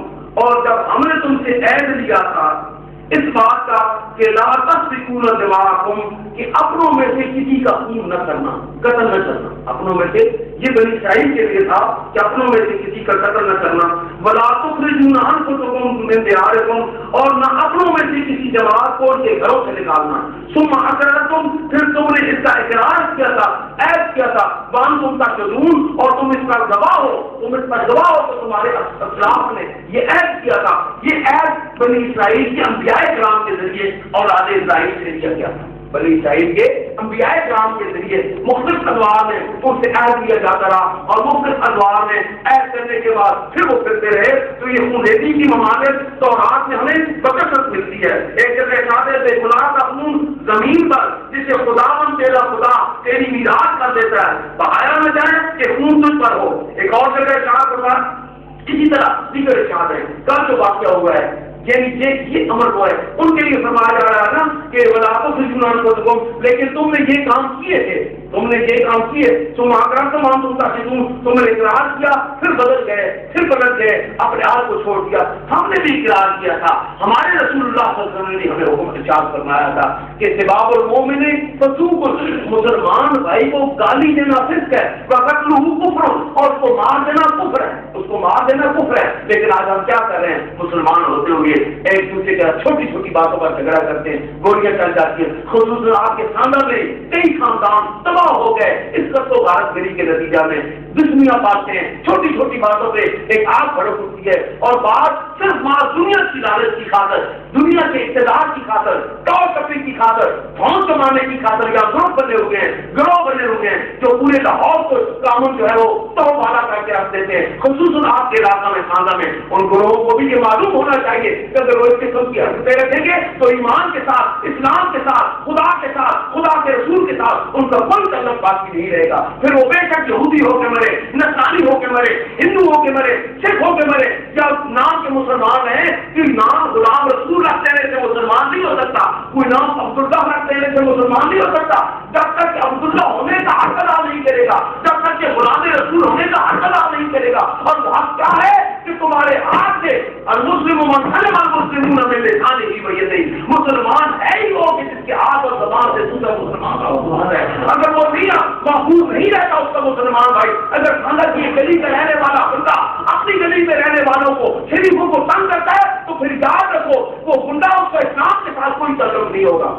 اور جب ہم نے تم سے عہد لیا تھا اس بات کا کہ لا تسفكون دماءکم، کہ اپنوں میں سے کسی کا خون نہ کرنا، قتل نہ کرنا، اپنوں میں سے، یہ بنی اسرائیل کے لیے تھا کہ اپنوں میں سے کسی کا قتل نہ کرنا، ولا تخرجون انفسکم من دیارکم، اور نہ اپنوں میں سے کسی جماعت کو ان کے گھروں سے نکالنا، ثم اقررتم، پھر تم نے اس کا اقرار کیا تھا، عہد کیا تھا، وانتم تشهدون، اور تم اس پر گواہ ہو، تم اس پر گواہ ہو کہ تمہارے اسلاف نے یہ عہد کیا تھا۔ یہ عہد بنی اسرائیل کے انبیاء کرام کے ذریعے اولاد اسرائیل سے لیا گیا تھا، بنی اسرائیل کے انبیاء کرام کے ذریعے مختلف انوار میں ان سے عہد لیا جاتا رہا، اور مختلف انوار میں عہد کرنے کے بعد پھر وہ پھرتے رہے، تو یہ خونریزی کی ممانعت تورات میں ہمیں بکثرت ملتی ہے۔ ایک جگہ شادے بے گناہ کا خون زمین پر جسے خداوند تیرا خدا تیری میراث کر دیتا ہے بہایا نہ جائے کہ خون تجھ پر ہو۔ ایک اور جگہ شاد ہوگا اسی طرح دیگر ارشاد ہے، کل جو واقعہ ہوا ہے، یعنی یہ امر ہوا ہے ان کے لیے فرمایا جا رہا ہے نا کہ ولا تخرجون انفسکم، لیکن تم نے یہ کام کیے تھے، تم نے یہ کام کیے، تم تم نے اقرار کیا، پھر بدل گئے، اپنے آپ کو چھوڑ دیا۔ ہم نے بھی اقرار کیا تھا، ہمارے رسول اللہ صلی اللہ علیہ وسلم نے ہمیں حکم ارشاد فرمایا تھا کہ سباب المومن فسوق، مسلمان بھائی کو گالی دینا فسق ہے، وقتلہ کفر، اور اس کو مار دینا کفر ہے، اس کو مار دینا کفر ہے۔ لیکن آج ہم کیا کر رہے ہیں، مسلمان ہوتے ہوئے ایک دوسرے کا چھوٹی چھوٹی باتوں پر جھگڑا کرتے ہیں، گولیاں چل جاتی ہیں، خصوصاً آپ کے خاندان میں کئی خاندان تباہ ہو گئے اس قتل و غارت گری کے نتیجہ میں، دشمنیاں پاتے ہیں، چھوٹی چھوٹی باتوں پہ ایک آگ بھڑک اٹھتی ہے، اور بات صرف دنیا کی لالچ کی خاطر، دنیا کے اقتدار کی خاطر، ٹاپ ٹپی کی خاطر، دھون کمانے کی خاطر یا گروہ بنے ہوئے ہیں جو پورے لاہور کو کامن جو ہے وہ تو والا کر کے رکھ دیتے ہیں, خصوصاً آپ کے علاقہ میں خاندہ میں. ان گروہوں کو بھی یہ معلوم ہونا چاہیے کہ اگر وہ اس قسم کی حرکتیں رکھیں گے تو ایمان کے ساتھ, اسلام کے ساتھ, خدا کے ساتھ, خدا کے رسول کے ساتھ ان کا کوئی تعلق باقی نہیں رہے گا. پھر وہ بے شک یہودی ہو کے مرے, نصرانی ہو کے مرے, ہندو ہو کے مرے, سکھ ہو کے مرے, یا نام کے مسلمان ہیں کہ نام غلام رسول رکھ دینے سے مسلمان نہیں ہو سکتا, کوئی نام عبداللہ رکھ دینے سے مسلمان نہیں ہو سکتا. جب تک کہ عبداللہ ہونے کا حق ادا نہیں کرے گا, جب تک کہ غلام رسول ہونے کا حق ادا نہیں کرے گا. اور وہ حق کیا ہے کہ تمہارے ہاتھ سے المسلم من سلم المسلمون من لسانہ ویدہ, مسلمان ہے ہی وہ کہ جس کے ہاتھ اور زبان سے دوسرا مسلمان کا مسلمان ہے. اگر وہ میاں محفوظ نہیں رہتا اس کا مسلمان بھائی, اگر خانہ کی گلی میں رہنے والا بندہ اپنی گلی میں رہنے والوں کو, شریفوں کو تنگ کرتا ہے تو پھر یاد رکھو وہ گنڈا اس کا اسلام کے ساتھ کوئی تعلق نہیں ہوگا.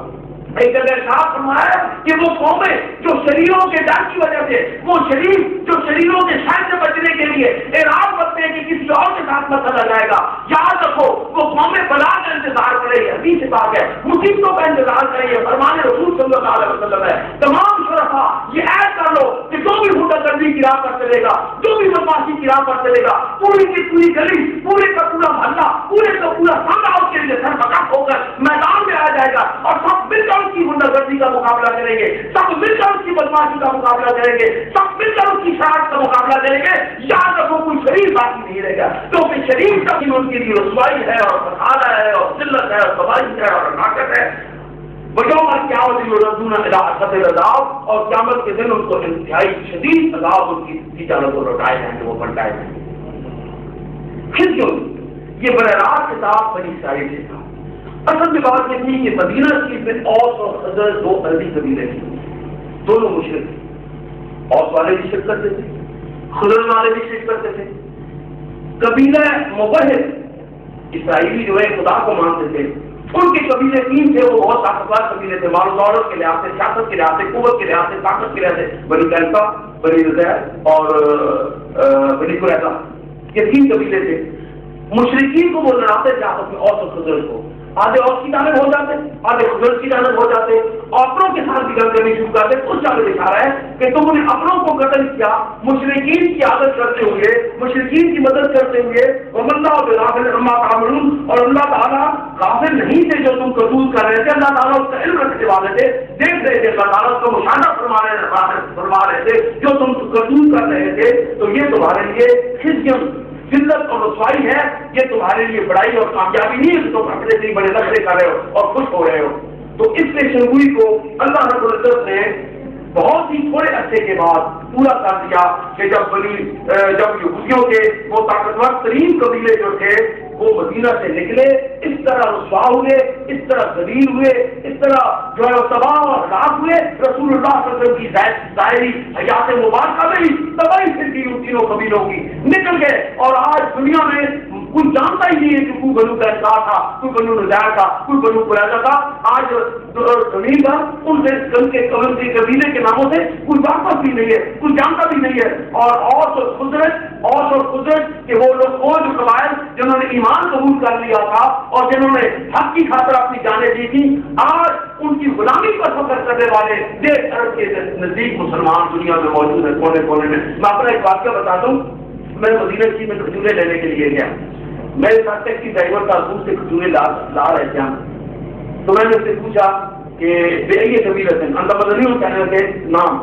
ایک جگہ صاحب فرمایا کہ وہ قومیں جو شریروں کے ڈر کی وجہ سے, وہ شریر جو شریروں کے شر سے بچنے کے لیے اعراض کرتے ہیں کہ کسی اور کے ساتھ نہ چلا جائے گا, یاد رکھو وہ قومیں بلا کا انتظار کرے گی. حدیث پاک ہے, مصیبتوں کا انتظار کرے گی. فرمان رسول صلی اللہ علیہ وسلم ہے, تمام شرفا یہ عہد کر لو کہ جو بھی ہنڈا گردی کی راہ پر چلے گا, جو بھی بدماشی کی راہ پر چلے گا, پوری کی پوری گلی, پورے کا پورا محلہ, پورے کا پورا خانہ اس کے لیے سرفراز ہو کر میدان میں آ جائے گا اور سب مل کر کی گنڈا گردی کا مقابلہ کریں گے, سب مل کر اس کی بدماشی کا مقابلہ کریں گے, سب مل کر اس کی شرارت کا مقابلہ کریں گے. یاد رکھو کوئی شریف باقی نہیں رہے گا, کیونکہ شریف کا بھی ان کے لیے رسوائی ہے اور فسادہ ہے اور ذلت ہے اور تباہی ہے اور ہلاکت ہے. ویوم القیامت یردون الی اشد العذاب, اور قیامت کے دن ان کو انتہائی شدید عذاب ان کی جانب کو لوٹائے جائیں گے, وہ پلٹائے جائیں گے. پھر کیوں یہ براہ راست کتاب بنی اسرائیل سے تھا. اصل میں بات یہ تھی کہ مدینہ کی میں اوس اور خزرج دو عربی قبیلے تھے, دونوں مشرک تھے. اوس والے بھی شرک کرتے تھے, خزرج والے بھی شرک کرتے تھے. قبیلہ موحد اسرائیلی جو ہے خدا کو مانتے تھے, ان کے قبیلے تین تھے, وہ بہت طاقتور قبیلے تھے, مال و دولت کے لحاظ سے, سیاست کے لحاظ سے, قوت کے لحاظ سے, طاقت کے لحاظ سے. بنی قینقاع, بنی نضیر اور بنی قریظہ, یہ تین قبیلے تھے. مشرکین کو وہ لڑاتے تھے آپس میں, اوس اور خزرج کو. آدھے اوس کی جانب ہو جاتے, آدھے خزرج کی جانب ہو جاتے, اپنوں کے ساتھ بھی گل کرنی شروع کرتے. اس جانب دکھا رہا ہے کہ تم نے اپنوں کو قتل کیا, مشرکین کی عادت کرتے ہوئے, مشرکین کی مدد کرتے ہوئے. وَمَا بِغَافِلٍ عَمَّا تَعْمَلُونَ, اور اللہ تعالیٰ غافل نہیں تھے جو تم کرتوت کر رہے تھے. اللہ تعالیٰ اس کا علم رکھنے والے تھے, دیکھ رہے تھے, اللہ تعالیٰ اس کو مشاہدہ فرما رہے تھے جو تم کرتوت کر رہے تھے. تو یہ تمہارے لیے خزي, ذلت اور رسوائی ہے, یہ تمہارے لیے بڑائی اور کامیابی نہیں ہے کہ تم اپنے سے بڑے نخرے کر رہے ہو اور خوش ہو رہے ہو. تو اس پیشنگوئی کو اللہ رب العزت نے بہت ہی تھوڑے عرصے کے بعد پورا کر دیا کہ جب یہودیوں کے وہ طاقتور ترین قبیلے جو تھے وہ مدینہ سے نکلے, اس طرح رسوا ہوئے, اس طرح ذلیل ہوئے, اس طرح جو ہے تباہ اور ہلاک ہوئے. رسول اللہ صلی اللہ علیہ وسلم کی ظاہری حیات مبارکہ میں بھی تباہی پھر کی ان تینوں قبیلوں کی نکل گئے. اور آج دنیا میں کوئی جانتا ہی نہیں ہے کہ کوئی بنو قینقاع تھا, کوئی بنو نضیر تھا, کوئی بنو قریظہ تھا. آج زمین پر ان کے قبیلے کے ناموں سے کوئی واقف بھی نہیں ہے, کوئی جانتا بھی نہیں ہے. اور اوس اور خزرج کہ وہ لوگ, وہ جو قبائل جنہوں نے ایمان قبول کر لیا تھا اور جنہوں نے حق کی خاطر اپنی جانیں دی تھی, آج ان کی غلامی پر فخر کرنے والے 1.5 ارب کے نزدیک مسلمان دنیا میں موجود ہیں, کونے کونے میں. میں اپنا ایک واقعہ بتا دوں. میں مدینہ کی میں کھجورے لینے کے لیے گیا, میرے ساتھ ٹیکسی ڈرائیور کا دور سے کھجورے لا رہے تھے. تو میں نے اس سے پوچھا کہ یہ قبیلہ تھے, اندر بدلی ہوں کہنے لگے نام.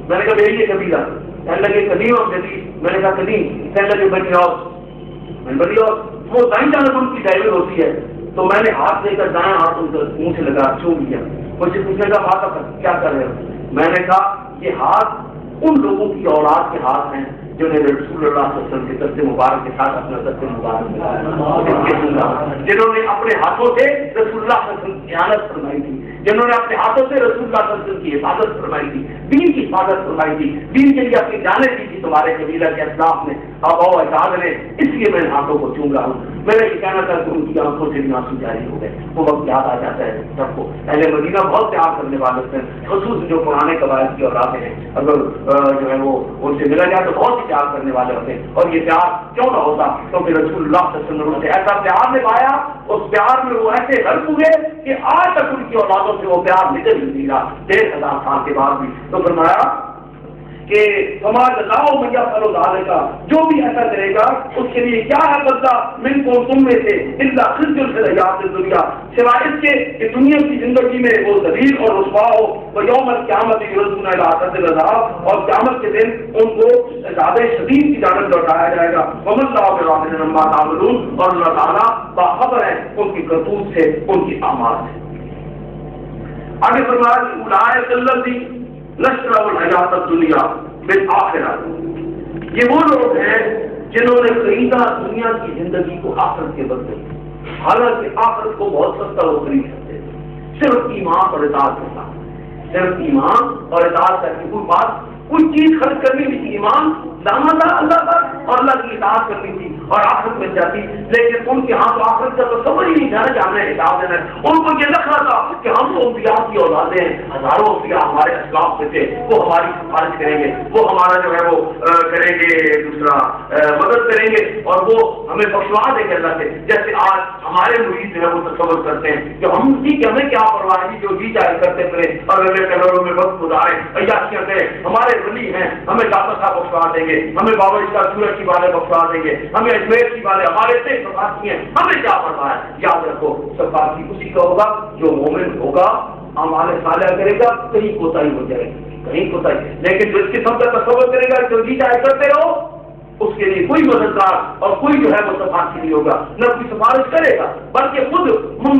میں نے کہا یہ قبیلہ, کہنے لگے قدیم اور جدید. میں نے کہا قدیم, کہنے لگے بنی اوس. وہ دائیں جانب ان کی ڈرائیور ہوتی ہے. تو میں نے ہاتھ لے کر دائیں ہاتھ ان منہ سے لگا چوم لیا. مجھے پوچھنے کا بات کیا کر رہے ہو؟ میں نے کہا یہ ہاتھ ان لوگوں کی اولاد کے ہاتھ ہیں جنہوں نے رسول اللہ صلی اللہ علیہ وسلم کے دست مبارک کے ساتھ اپنا دست مبارک جنہوں نے اپنے ہاتھوں سے رسول اللہ صلی اللہ علیہ وسلم کی خیانت فرمائی تھی, جنہوں نے اپنے ہاتھوں سے رسول اللہ صلی اللہ علیہ وسلم کی حفاظت فرمائی تھی, دین کی حفاظت فرمائی تھی, دین کے لیے اپنی جانیں دی تھی تمہارے قبیلہ کے اسلاف نے, آبا و اجداد نے. اس لیے میں ہاتھوں کو چوم رہا ہوں. میرا یہ کہنا تھا کہ ان کی آنکھوں سے بھی آنسو جاری ہو گئے. وہ وقت یاد آ جاتا ہے سب کو. اہل مدینہ بہت پیار کرنے والے تھے, خصوص جو پرانے قبائل کی اولادیں ہیں, اگر جو ہے وہ ان سے ملا جائے تو بہت ہی پیار کرنے والے ہوتے ہیں. اور یہ پیار کیوں نہ ہوتا, کیونکہ رسول اللہ صلی اللہ علیہ وسلم نے ایسا پیار نبھایا, اس پیار میں وہ ایسے غرق ہوئے کہ آج تک ان کی اولادوں سے وہ پیار نکل نہیں رہا 1500 سال کے بعد بھی. تو فرمایا کہ سماج لاؤ میاں فلو ڈالے گا، جو بھی ایسا کرے گا اس کے لیے کیا ہے بدلہ، من کو تم میں سے اللہ خزی الحیات دنیا، سوائے اس کے کہ دنیا کی زندگی میں وہ ذلیل اور رسوا ہو، وہ یوم القیامت یردون الی اشد العذاب، اور قیامت کے دن ان کو عذاب شدید کی جانب لوٹایا جائے گا، وما اللہ بغافل عما تعملون، اور اللہ تعالیٰ باخبر ہے ان کی کرتوت سے، ان کی اعمال سے۔ آگے فرمایا کہ اولئک الذین نشروا الحیات الدنیا بالآخرہ، یہ وہ لوگ ہیں جنہوں نے خریدا دنیا کی زندگی کو آخرت کے بدلے، حالانکہ آخرت کو بہت سستا وہ خرید سکتے تھے، صرف ایمان اور اطاعت کے ساتھ، صرف ایمان اور اطاعت کر کے کوئی بات کوئی چیز خرچ کرنی بھی تھی، ایمان لانا تھا اللہ پر اور اللہ کی اطاعت کرنی تھی اور آخرت میں جاتی، لیکن ان کے ہاں تو آخرت کا تو سمجھ ہی نہیں تھا کہ ہم نے حساب دینا ہے۔ ان کو یہ لکھ رہا تھا کہ ہم تو انبیاء کی اولادیں ہیں، ہزاروں انبیاء ہمارے اسلاف میں تھے، وہ ہماری سفارش کریں گے، وہ ہمارا جو ہے وہ کریں گے، دوسرا مدد کریں گے اور وہ ہمیں بخشوا دیں گے اللہ سے، جیسے آج ہمارے مرید جو ہے وہ تصور کرتے ہیں کہ ہم ٹھیک ہے، ہمیں کیا پرواہ ہے، جو جی چاہے کرتے پھرے اور اگلے کلروں میں وقت گزارے، عیاشیاں کریں، ہمارے ولی ہیں، ہمیں ڈاکٹر صاحب بخشوا دیں گے، ہمیں بابا اس کا سورج کی والے بخشوا دیں گے، ہمیں اجمیر کی والے، ہمارے سے سفارشی ہیں، ہمیں کیا پرواہ ہے۔ یاد رکھو سفارشی اسی کا ہوگا جو مومن ہوگا، ہمارے صالح کرے گا، کہیں کوتاہی ہو جائے گی، کہیں کوتاہی، لیکن جو اس قسم کا تصور کرے گا جو جی چاہے کرتے رہو، اس کے لیے کوئی مددگار اور کوئی جو ہے وہ سفارشی نہیں ہوگا، نہ کوئی سفارش کرے گا، بلکہ خود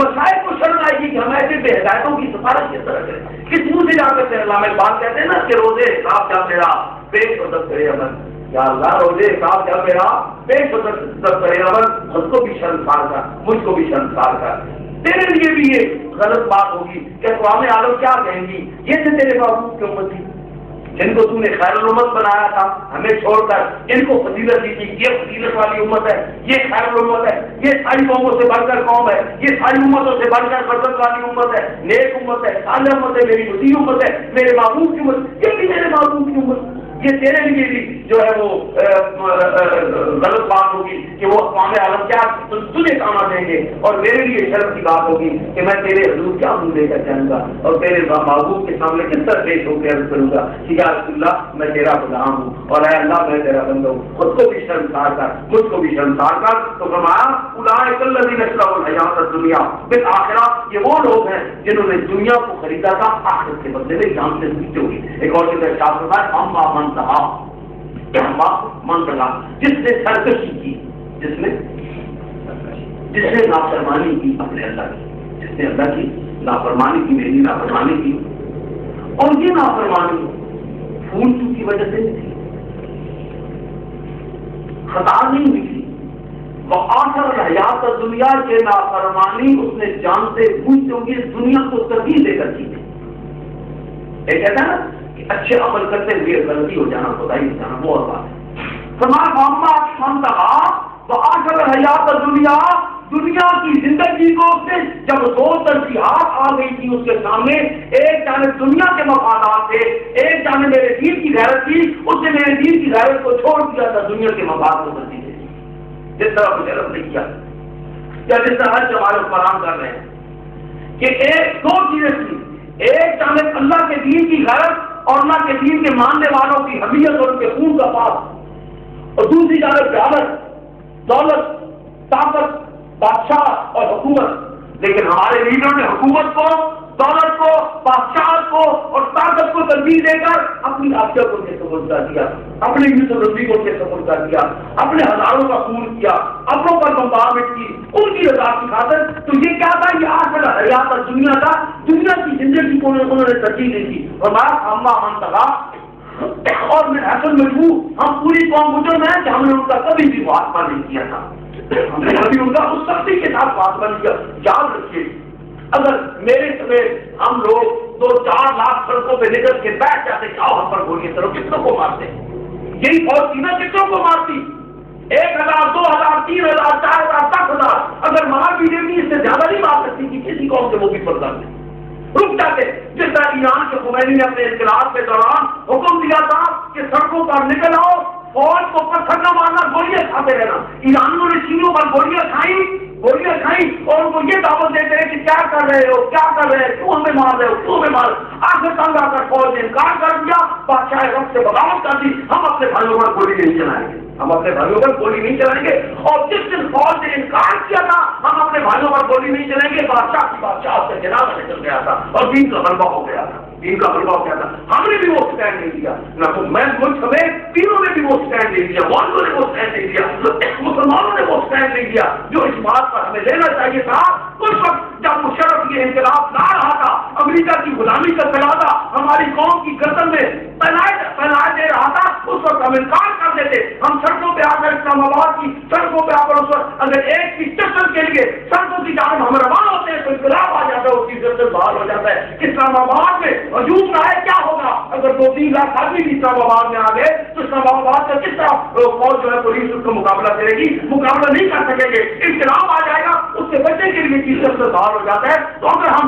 مشائخ کو شرم آئے گی کہ ہم ایسے بے ہدایتوں کی سفارش کس طرح کریں، کس منہ سے جا کر علامہ اقبال کہتے ہیں نا کہ روزے حساب جب میرا پیش مدد کرے عمل، یا اللہ روزے حساب جب میرا پیش مدد کرے عمل، خود کو بھی شرمسار کر، مجھ کو بھی شرمسار کر، تیرے لیے بھی یہ غلط بات ہوگی کہ اقوام عالم کیا کہیں گی، یہ تھے تیرے محبوب کی امت تھی جن کو تو نے خیر الامت بنایا تھا، ہمیں چھوڑ کر ان کو فضیلت دی تھی، یہ فضیلت والی امت ہے، یہ خیر الامت ہے، یہ ساری قوموں سے بڑھ کر قوم ہے، یہ ساری امتوں سے بڑھ کر برکت والی امت ہے، نیک امت ہے، صالح امت ہے، میری وسیع امت ہے، میرے محبوب کی امت، یہ بھی میرے محبوب کی امت، یہ تیرے لیے بھی جو ہے وہ غلط بات ہوگی کہ وہ اقوام عالم کیا تجھے کاما دیں گے، اور میرے لیے شرم کی بات ہوگی کہ میں تیرے حضور کیا منہ لے کر جاؤں گا اور تیرے محبوب کے سامنے کس طرح پیش ہو کے عرض کروں گا کہ یا رسول اللہ میں تیرا غلام ہوں اور اے اللہ میں تیرا بندہ ہوں، خود کو بھی شرمسار کر، مجھ کو بھی شرمسار کر۔ تو فرمایا اولئک الذین اشتروا الحیات الدنیا بالآخرہ، یہ وہ لوگ ہیں جنہوں نے دنیا کو خریدا تھا آخرت کے بدلے میں جان سے سیکھتے ہوئے۔ ایک اور جگہ ارشاد فرمایا اما من طغی، اما من طغی، جس نے سرکشی کی، جس نے نافرمانی کی اپنے اللہ کی، جس نے اللہ کی نافرمانی کی، میری نافرمانی کی، اور یہ نافرمانی پھول کی وجہ سے نہیں تھی، خطا نہیں ہوئی تھی، وہ آخر حیات دنیا کے نافرمانی اس نے جانتے بوجھتے ہوئے دنیا کو ترجیح دے کر کی تھی۔ ایک کہتا ہے نا کہ اچھے عمل کرتے ہوئے غلطی ہو جانا، خدائی ہو جانا، وہ اور بات ہے۔ فرمایا وہ آخر حیات دنیا، دنیا کی زندگی کو جب دو ترجیحات آ گئی تھی اس کے سامنے، ایک جانب دنیا کے مفادات تھے، ایک جانب میرے دین کی غیرت تھی، اس نے میرے دین کی غیرت کو چھوڑ دیا تھا، دنیا کے مفاد کو ترجیح دے دی، جس طرح کچھ علم نہیں کیا یا جس طرح ہر ہمارے حکمران کر رہے ہیں کہ ایک دو چیزیں تھیں، ایک جانب اللہ کے دین کی غیرت اور اللہ کے دین کے ماننے والوں کی حمیت اور ان کے خون کا پاس، اور دوسری جانب جہالت، دولت، طاقت، بادشاہ اور حکومت۔ لیکن ہمارے لیڈروں نے حکومت کو، دولت کو، بادشاہ کو اور طاقت کو ترجیح دے کر اپنی عافیت کو سپرد کر دیا، اپنے یوسف رضوی کو سپرد کر دیا، اپنے ہزاروں کا خون کیا، اپنوں پر بمبارمنٹ کی ان کی رضا کی خاطر۔ تو یہ کیا تھا؟ یہ آخر حیات دنیا تھا، دنیا کی زندگی کو انہوں نے ترجیح دی تھی۔ اور اما من طغی، اور میں حسن مجبور، ہم پوری قوم مجرم ہیں کہ ہم نے ان کا کبھی بھی محاسبہ نہیں کیا تھا، ہم نے کبھی ان کا اس سختی کے ساتھ محاسبہ نہیں کیا۔ یاد رکھیے اگر میرے سمیت ہم لوگ 2-4 لاکھ سڑکوں پہ نکل کے بیٹھ جاتے کہ ہم پر گولیاں چلو، کتنوں کو مارتے؟ یہی فوج تھی نا، کتنوں کو مارتی؟ 1000 2000 3000 4000 10,000 اگر مار بھی دیتی، اس سے زیادہ نہیں مار سکتی کہ کسی قوم کے وہ بھی پردہ نہیں رک جاتے۔ جس طرح ایران کے خمینی نے اپنے انقلاب کے دوران حکم دیا تھا کہ سڑکوں پر نکل آؤ، فوج کو پتھر نہ مارنا، گولیاں کھاتے رہنا، ایرانیوں نے چینوں پر گولیاں کھائی، گولیاں کھائیں اور ان کو یہ دعوت دیتے ہیں کہ کیا کر رہے ہو، کیا کر رہے ہیں، کیوں ہمیں مار رہے ہو، کیوں ہمیں مار، آخر تنگ آ کر فوج نے انکار کر دیا، بادشاہ وقت سے بغاوت کر دی، ہم اپنے بھائیوں پر گولی نہیں چلائیں گے، ہم اپنے بھائیوں پر گولی نہیں چلائیں گے۔ اور جس دن فوج نے انکار کیا تھا ہم اپنے بھائیوں پر گولی نہیں چلائیں گے، بادشاہ کی بادشاہ سے جنازہ نکل گیا تھا اور دین کا غلبہ ہو گیا تھا، دین کا غلبہ ہو گیا تھا۔ ہم نے بھی وہ اسٹینڈ نہیں لیا، نہ تو میں ملک سمیت تینوں نے بھی وہ اسٹینڈ نہیں لیا، مولویوں نے وہ اسٹینڈ نہیں لیا، مسلمانوں نے وہ اسٹینڈ نہیں لیا جو اس بات پر ہمیں لینا چاہیے تھا۔ اس وقت جب مشرف یہ انقلاب لا رہا تھا، امریکہ کی غلامی کا تقاضا ہماری قوم کی گردن میں پہنائے دے رہا تھا، اس وقت ہم انکار کر دیتے، ہم سڑکوں پہ آ کر اسلام آباد کی سڑکوں پہ آ کر اس وقت اگر ایک کی چکر کے لیے سڑکوں کی جانب ہم روانہ ہوتے ہیں تو انقلاب آ جاتا ہے، اس کی ضرورت بحال ہو جاتا ہے۔ اسلام آباد میں ہجوم نہ ہے، کیا ہوگا اگر 2-3 لاکھ آدمی بھی اسلام آباد میں آ گئے تو اسلام آباد کا کس طرح فوج جو ہے پولیس اس کا مقابلہ کرے گی، مقابلہ نہیں کر سکیں گے، انقلاب آ جائے گا، اس سے بچنے کے لیے چیز سے بحال ہو جاتا ہے۔ تو اگر ہم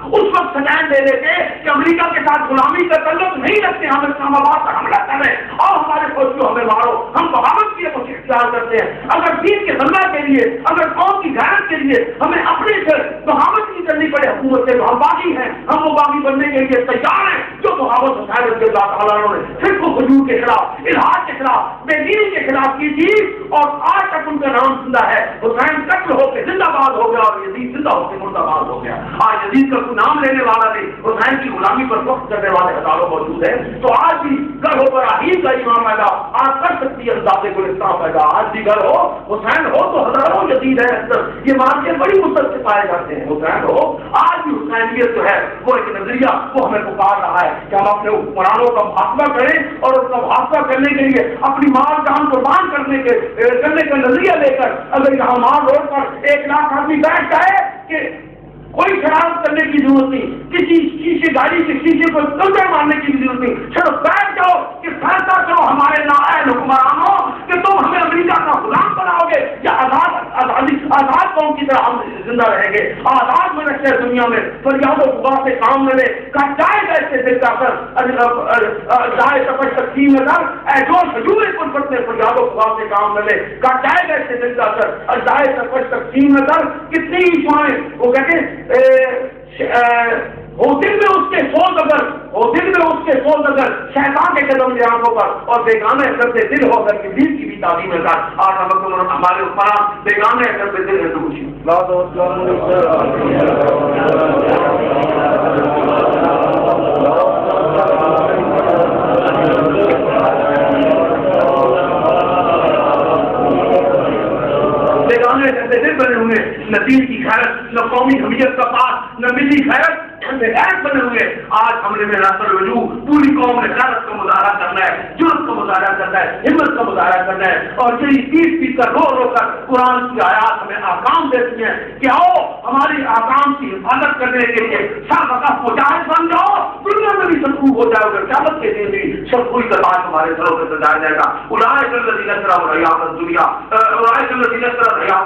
اس وقت سٹینڈ لے لیتے کہ امریکہ کے ساتھ غلامی کا تعلق نہیں رکھتے، ہم اسلام آباد پر حملہ کر رہے ہیں اور ہمارے فوجیوں ہمیں مارو، ہم بغاوت کی کچھ اختیار کرتے ہیں، اگر دین کے غلبہ کے لیے، اگر قوم کی غیرت کے لیے ہمیں اپنے سے بغاوت نہیں کرنی پڑے حکومت سے، تو ہم باغی ہیں، ہم وہ باغی بننے کے لیے تیار ہیں جو بغاوت حسین رضی اللہ تعالیٰ نے صرف حضور کے خلاف، الحاد کے خلاف، بے دینی کے خلاف کی تھی اور آج تک ان کا نام زندہ ہے۔ حسین قتل ہو کے زندہ باد ہو گیا اور یزید زندہ ہو کے مردہ باد ہو گیا۔ آج یزید کا نام لینے والا نہیں، حسین کی غلامی پر وقت کرنے والے ہزاروں موجود ہیں۔ تو آج بھی گھر ہو ابراہیم کا امام پیدا، آج کر سکتی ہے ذات گلستان پیدا، آج بھی گھر ہو حسین ہو تو ہزاروں یزید ہے اندر، یہ مارکے بڑی مدت سے پائے جاتے ہیں۔ حسین ہو، آج بھی حسینیت جو ہے وہ ایک نظریہ وہ ہمیں پکار رہا ہے کہ ہم اپنے حکمرانوں کا محاسبہ کریں اور اس کا محاسبہ کرنے کے لیے اپنی مال جان قربان کرنے کا نظریہ لے کر اگر یہاں مال روڈ پر 1 لاکھ آدمی بیٹھ جائے کہ کوئی شرارت کرنے کی ضرورت نہیں، کسی شیشے گاڑی کے شیشے کو کلبے مارنے کی ضرورت نہیں، صرف بیٹھ جاؤ کہ فیصلہ کرو ہمارے نائب حکمرانوں کہ تم ہمیں امریکہ کا غلام بناؤ گے یا آزاد قوم کی طرح ہم زندہ رہیں گے، آزاد میں رکھتے ہیں دنیا میں، فریاد و غبار سے کام نہ لے، جائے ایسے دل کا کر جائے سفر تقسیم نظر اے جو سجورے پر پڑتے فریاد و غبار سے کام نہ لے، جائے ایسے دل کا کر جائے سفر تقسیم نظر۔ کتنی ہی شوائیں وہ کہتے ہیں وہ دل میں اس کے سوز اگر شیطان کے قدم کی آنکھوں پر اور بیگانے اثر سے دل ہو کر ابلیس کی بھی تعلیم ہے کر آج ہمارے حکمران بیگانے اثر سے دل ہے تو خوشی بیگانے اثر سے دل بنے ہوئے، نہ دین کی خیرت، نہ قومی حمیت کا پاس، نہ ملی خیرت بنے ہوئے۔ آج حملے میں ناصر وجوہ پوری قوم نے غیرت کا مظاہرہ کرنا ہے، جرت کا مظاہرہ کرنا ہے، ہمت کا مظاہرہ کرنا ہے اور یہی پیٹ کر رو کر قرآن کی آیات ہمیں احکام دیتی ہیں کہ آؤ ہماری احکام کی حفاظت کرنے کے لیے سب وقت مجاہد بن جاؤ، دنیا میں بھی سرخو ہو جائے گا، قیامت کے دن بھی سرخوئی کا تاج ہمارے سروں پہ سجایا جائے گا۔ اولئک الذین اشتروا الحیاۃ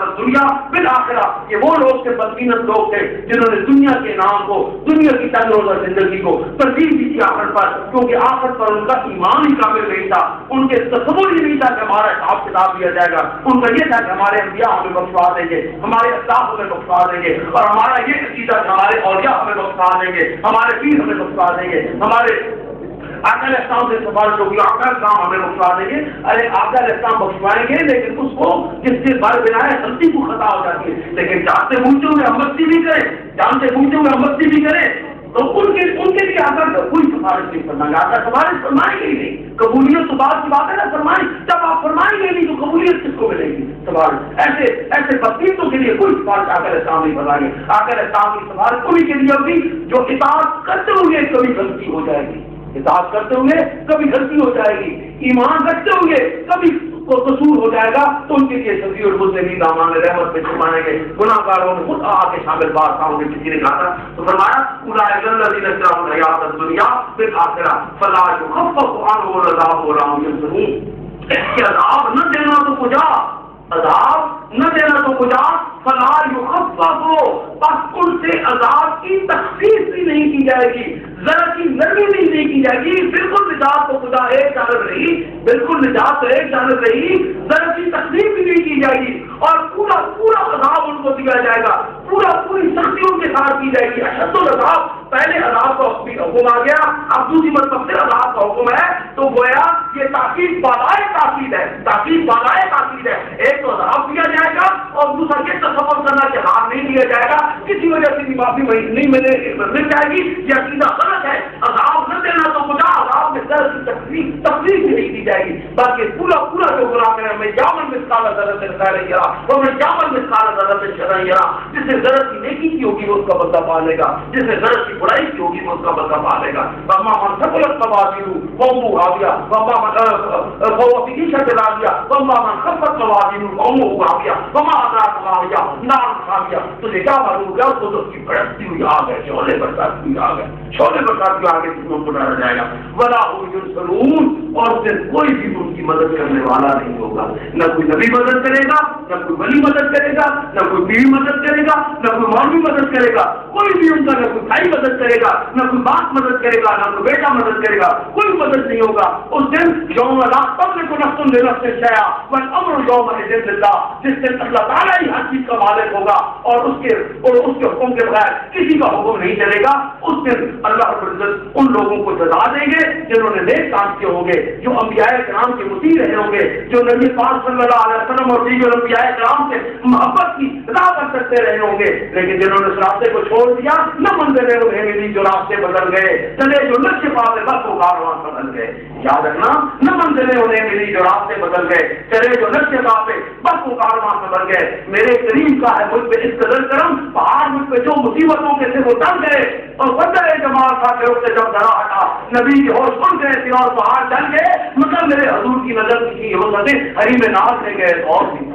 الدنیا بالآخرہ، یہ وہ لوگ تھے بدقیمت لوگ تھے جنہوں نے دنیا کے نام کو، دنیا کی تنگ روزہ زندگی کو ترجیح دی تھی آخرت پر، کیونکہ آخرت پر ان کا ایمان ہی کامل نہیں تھا، ان کے تصور ہی نہیں تھا کہ ہمارا حساب کتاب دیا جائے گا، ان کا یہ تھا کہ ہمارے انبیاء ہمیں بخشوا دیں گے، ہمارے اسلاف ہمیں بخشوا دیں گے، اور ہمارا یہ عقیدہ کہ ہمارے اولیاء ہمیں بخشوا دیں گے، ہمارے پیر ہمیں بخشوا دیں گے، ہمارے آقا علیہ السلام سے سفارش ہوگی، آقا علیہ السلام ہمیں بخشوا دیں گے۔ ارے آقا علیہ السلام بخشوائیں گے لیکن اس کو جس کے بار بنا ہے غلطی کو خطا ہو جاتی ہے، لیکن جانتے بوجھتے ہوئے ہم مستی بھی کریں، جانتے بوجھتے ہوئے ہم مستی بھی کریں تو ان کے لیے آقا کوئی سفارش نہیں فرمائیں گے، آقا سفارش فرمائیں گے ہی نہیں۔ قبولیت تو بات کی بات ہے نا، فرمائیں، جب آپ فرمائیں گے نہیں تو قبولیت کس کو ملے گی؟ سفارش ایسے بدقیمتوں کے لیے کوئی سفارش آقا علیہ السلام نہیں فرمائیں گے۔ آقا علیہ السلام کی سفارش کوئی کے لیے ہوگی جو اطاعت کرتے ہوئے کبھی غلطی ہو جائے گی، اطاعت کرتے ہوئے کبھی غلطی ہو جائے گی، ایمان رکھتے ہوئے کبھی قصور ہو جائے گا تو ان کے لیے شفیع المسلمین دامان رحمت میں چھپانے کے گناہ گاروں میں خود آ کے شامل بات ہوں گے۔ کسی نے کہا تھا تو فرمایا اولئک الذین اشتروا الحیاۃ الدنیا بالآخرہ فلا یخفف عنہم العذاب ولا هم ينصرون۔ کہ عذاب نہ دینا تو کجا، عذاب نہ دینا تو کجا، فلا یخفف، بس ان سے عذاب کی تخفیف بھی نہیں کی جائے گی، ذرا کی نرمی بھی نہیں کی جائے گی، بالکل نجات تو خدا ایک جانب رہی، بالکل نجات تو ایک جانب رہی، ذرا کی تکلیف بھی نہیں کی جائے گی اور پورا عذاب دیا جائے گا، پوری سختیوں کے ساتھ کی جائے گی. اشد العذاب، پہلے عذاب کا حکم آ گیا، اب دوسری مرتبہ پھر عذاب کا حکم ہے. تو گویا یہ تاکید بالائے تاکید ہے، تاکید بالائے تاکید ہے. ایک تو عذاب دیا جائے گا اور دوسرا یہ تصور کرنا کہ ہاتھ نہیں دیا جائے گا، کسی وجہ سے بھی معافی نہیں مل جائے گی، یہ عقیدہ غلط ہے. عذاب نہ دینا تو خدا عذاب میں درد کی تکلیف نہیں دی جائے گی، بلکہ پورا جو گناہ کرے میں یامن مثقال ذرۃ خیر یرا ومن یعمل مثقال ذرۃ شر یرا، جس نے ذرہ کی نیکی کی ہوگی وہ اس کا بدلہ پا لے گا، جس نے ذرہ کی برائی کی ہوگی وہ اس کا بدلہ پا لے گا. فاما من ثقلت موازینہ فهو هاویہ وما من فهو فی عیشۃ راضیہ وما من خفت موازینہ فهو هاویہ وما ادراک ما هی نار حامیہ. تو کیا معلوم کیا اس کو کی بڑھتی ہوئی آگ ہے، شعلے برساتی ہوئی آگ ہے، شعلے برساتی ہوئی آگ ہے، جس کو ڈالا جائے گا. ولا هم ينصرون، اور پھر کوئی بھی ان کی مدد کرنے والا نہیں ہوگا. نہ کوئی نبی مدد کرے گا، نہ کوئی ولی مدد کرے گا، نہ کوئی بیوی مدد کرے گا، نہ کوئی مولوی مدد کرے گا، کوئی بھی ان کا نہ کوئی بھائی مدد کرے گا، نہ کوئی باپ مدد کرے گا، نہ کوئی بیٹا مدد کرے گا، کوئی مدد نہیں ہوگا. اس دن یوم لا تملک نفس لنفس شیئا والامر یومئذ للہ، جس دن اللہ تعالیٰ ہی ہر چیز کا مالک ہوگا اور اس کے حکم کے بغیر کسی کا حکم نہیں چلے گا. اس دن اللہ رب العزت ان لوگوں کو جزا دیں گے جنہوں نے نیک کام کیے ہوں گے، جو انبیاء کرام کے مطیع رہے ہوں گے، جو نبی پاک صلی اللہ علیہ وسلم اور دیگر انبیاء کرام سے محبت کی دعوت کرتے رہے ہوں گے. لیکن جنہوں نے اس راستے کو چھوڑ دیا، نہ منزلیں انہیں ملی جو راستے بدل گئے، چلے جو نقش پا پہ بس وہ کارواں بدل گئے. یاد رکھنا، نہ منزلیں انہیں ملی جو راستے بدل گئے، چلے جو نقش پا پہ بس وہ کارواں بدل گئے. میرے کریم کا ہے مجھ پہ اس قدر کرم، پہاڑ مجھ پہ جو مصیبتوں کے سے وہ ڈر گئے اور بدلے جماعت تھا کہ اس سے جب ڈرا ہٹا نبی کے ہوش اڑ گئے تھے اور پہاڑ ڈل گئے. مطلب میرے حضور کی نظر کی ہو سکے ہری میں ناز لے گئے تو اور بھی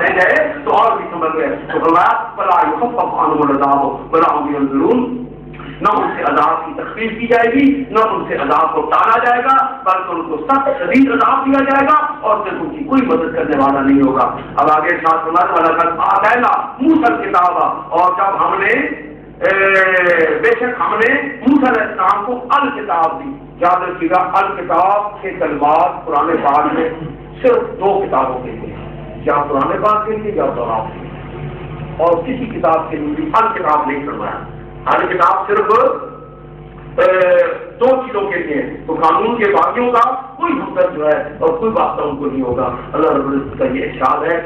لے گئے تو اور بھی سمجھ گئے. تو فرمایا فلا یخفف عنہم العذاب ولا هم ينظرون، نہ ان سے عذاب کی تخفیف کی جائے گی، نہ ان سے عذاب کو ٹالا جائے گا، بلکہ ان کو سخت شدید عذاب دیا جائے گا اور پھر ان کی کوئی مدد کرنے والا نہیں ہوگا. اب آگے ساتھ فرمایا وَلَقَدْ آتَيْنَا مُوسَى الْكِتَابَ، اور جب ہم نے بے شک ہم نے موسیٰ علیہ السلام کو الکتاب دی. یاد رکھیے گا الکتاب کے کلمات قرآن پاک میں صرف دو کتابوں کے لیے، یا قرآن پاک کے لیے یا تورات کے لیے، اور کسی کتاب کے لیے بھی الکتاب نہیں فرمایا. الکتاب صرف دو چیزوں کے لیے، تو قانون کے باغیوں کا کوئی حکم جو ہے اور کوئی واسطہ ان کو نہیں ہوگا. اللہ رب العزت کا یہ ارشاد ہے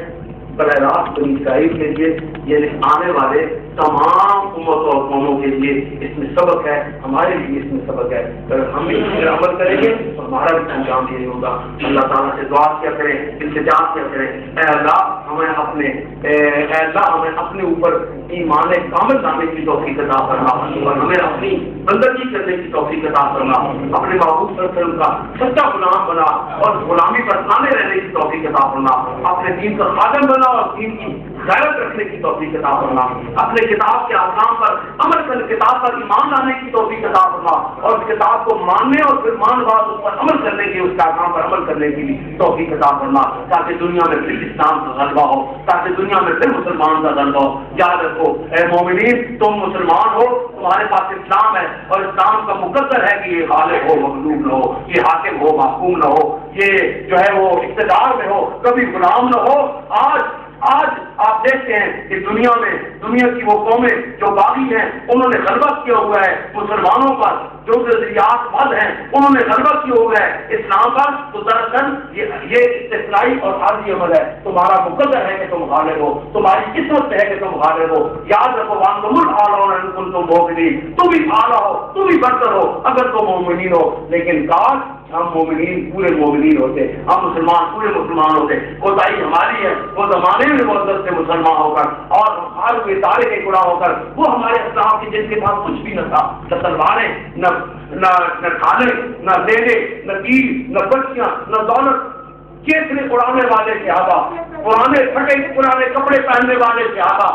براہ راست بنی اسرائیل کے لیے، یعنی آنے والے تمام امتوں اور قوموں کے لیے اس میں سبق ہے، ہمارے لیے اس میں سبق ہے. اگر ہم اس پر عمل کریں گے تو ہمارا بھی انجام یہ ہوگا. اللہ تعالیٰ سے دعا کیا کریں، التجا کیا کریں، اے اللہ ہمیں اپنے اوپر ایمان کامل لانے کی توفیق عطا فرما اور ہمیں اپنی بندگی کرنے کی توفیق عطا فرما، اپنے محبوب صلی اللہ علیہ وسلم کا سچا غلام بنا اور غلامی پر قائم رہنے کی توفیق عطا فرما، اپنے دین کا خادم بنا اور دین کی غیرت رکھنے کی توفیق عطا فرما، اپنے کتاب کے احکام پر عمل کرنے، کتاب پر ایمان لانے کی توفیق عطا فرما اور اس کتاب کو ماننے اور پھر مان بعد اس پر عمل کرنے کی، اس کے احکام پر عمل کرنے کی توفیق عطا فرما، تاکہ دنیا میں پھر اسلام کا غلبہ ہو، تاکہ دنیا میں پھر مسلمان کا غلبہ ہو. یاد رکھو اے مومنین، تم مسلمان ہو، تمہارے پاس اسلام ہے اور اسلام کا مقدر ہے کہ یہ غالب ہو مغلوب نہ ہو، یہ حاکم ہو محکوم نہ ہو، یہ جو ہے وہ اقتدار میں ہو کبھی غلام نہ ہو. آج آپ دیکھتے ہیں کہ دنیا کی وہ قومیں جو باغی ہیں انہوں نے غلبہ کیا ہوا ہے مسلمانوں پر، جو نظریات مند ہیں انہوں نے غلبہ کیا ہوا ہے اسلام پر. تو دراصل یہ استثنائی اور عارضی عمل ہے. تمہارا مقدر ہے کہ تم غالب ہو، تمہاری قسمت ہے کہ تم غالب ہو. یاد رکھو وانتم الاعلون ان کنتم مؤمنین، تم ہی اعلیٰ ہو، تم ہی برتر ہو اگر تم مومنین ہو. لیکن کاش ہم مومنین پورے مومنین ہوتے، ہم مسلمان پورے مسلمان ہوتے. کوتاہی ہماری ہے، وہ زمانے میں مدد سے مسلمان ہو کر اور ہار ہوئے تارے کے گناہ ہو کر وہ ہمارے اسلام کی جن کے پاس کچھ بھی نہ تھا، نہ تلواریں، نہ کھانے، نہ دینے، نہ تیر، نہ بچیاں، نہ دولت، کیسے اڑانے والے صحابہ، پرانے پھٹے پرانے کپڑے پہننے والے صحابہ،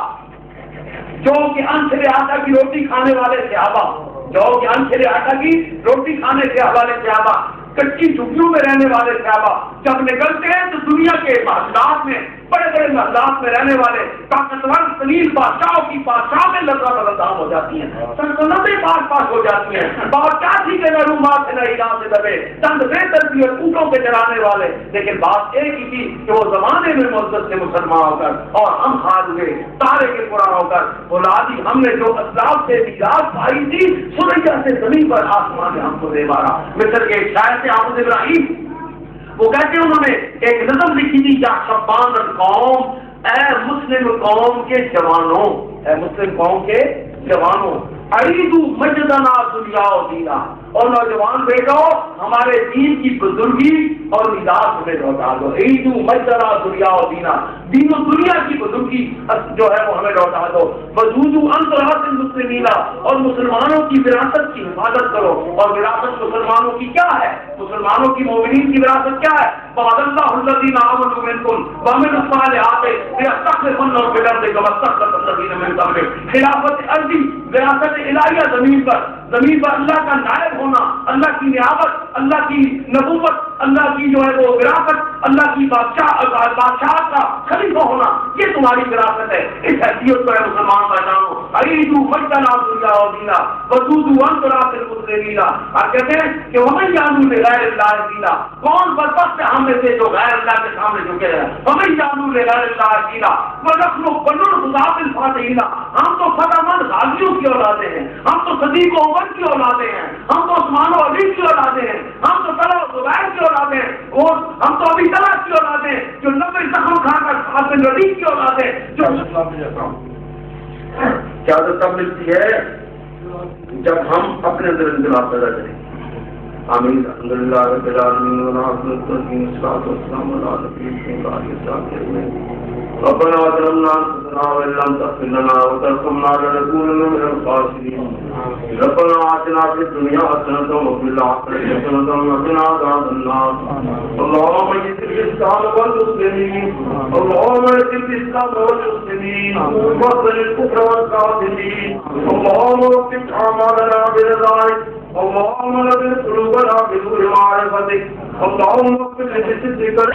جو کہ انچھلے آٹا کی روٹی کھانے والے صحابہ، جو کہ انچھلے آٹا کی روٹی کھانے کے والے صحابہ، کچی جھگیوں میں رہنے والے صحابہ جب نکلتے ہیں تو دنیا کے معاملات میں بڑے بڑے ان انداز میں رہنے والے طاقتور سلیل بادشاہوں کی بادشاہ میں لذا بلندام ہو جاتی ہیں، سلطنتیں پاس ہو جاتی ہیں، بادشاہی کے معلومات سے نہ سے دبے چند بہتر بھی اور اونٹوں کے چرانے والے، لیکن بات ایک ہی تھی کہ وہ زمانے میں معزز سے مسلمان ہو کر اور ہم خال ہوئے تارے کے پورا ہو کر اولادی ہم نے جو اسلاف سے میراث پائی تھی سوریا سے زمین پر آسمان نے ہم کو دے مارا۔ مصر کے شاعر سے حافظ ابراہیم وہ کہتے ہیں، انہوں نے ایک نظم لکھی تھی، یا شبان القوم، اے مسلم قوم کے جوانوں، اے مسلم قوم کے جوانوں، عیدو مجدنا دنیا و دینا، اور نوجوان بیٹو ہمارے دین کی بزرگی اور نجات ہمیں لوٹا دو، عیدو مجدنا دنیا و دینا، دین و دنیا کی بزرگی جو ہے وہ ہمیں لوٹا دو، وجودو انتراس المسلمین، اور مسلمانوں کی وراثت کی حفاظت کرو، اور وراثت مسلمانوں کی کیا ہے؟ مسلمانوں کی مومنین کی وراثت کیا ہے؟ وعد اللہ الذین آمنوا منکم وعملوا الصالحات لیستخلفنهم فی الارض کما استخلف الذین من قبلہم، خلافت ارضی، وراثت الہیہ زمین پر اللہ کا نائب ہونا، اللہ کی نیابت، اللہ کی نبوت، اللہ کی جو ہے وہ وراثت، اللہ کی بادشاہ کا خلیفہ ہونا، یہ تمہاری وراثت ہے۔ اس حیثیت کو ہے مسلمان پہچانو، عیدو مجدنا دنیا و دینا وجودو انتراس المسلمین، اور کہتے ہیں کہ ومن یعلو لغیر اللہ دینا، کون بدبخت ہے ہم میں سے جو غیر اللہ کے سامنے جھکے رہے، ومن یعلو لغیر اللہ دینا ونحن بنو الغزاة الفاتحین، ہم تو فتح مند غازیوں کی اولادیں ہیں، ہم تو صدیق و عمر کی اولادیں ہیں، ہم تو عثمان و علی کی اولادیں ہیں، ہم تو طلحہ و زبیر کی اولادیں ہیں، اور ہم تو ابی طلحہ کی اولادیں ہیں جو 90 زخم کھا کر حاصل رضی کی اولادیں جو کیا تب ملتی ہے جب ہم اپنے اندر انقلاب پیدا کریں۔ آمین۔ الحمدللہ رب العالمین والصلاۃ والسلام علی نبینا محمد ربنا ظلمنا انفسنا وان لم تغفر لنا وترحمنا لنكونن من الخاسرين ربنا آتنا في الدنيا حسنة وفي الآخرة حسنة وقنا عذاب النار اللهم اعز الإسلام والمسلمين اللهم اعز الإسلام والمسلمين واخذل الكفر والكافرين اللهم وفق أعمالنا برضاك اللهم نبر قلوبنا بنور معرفتك اللهم اغفر لجسدك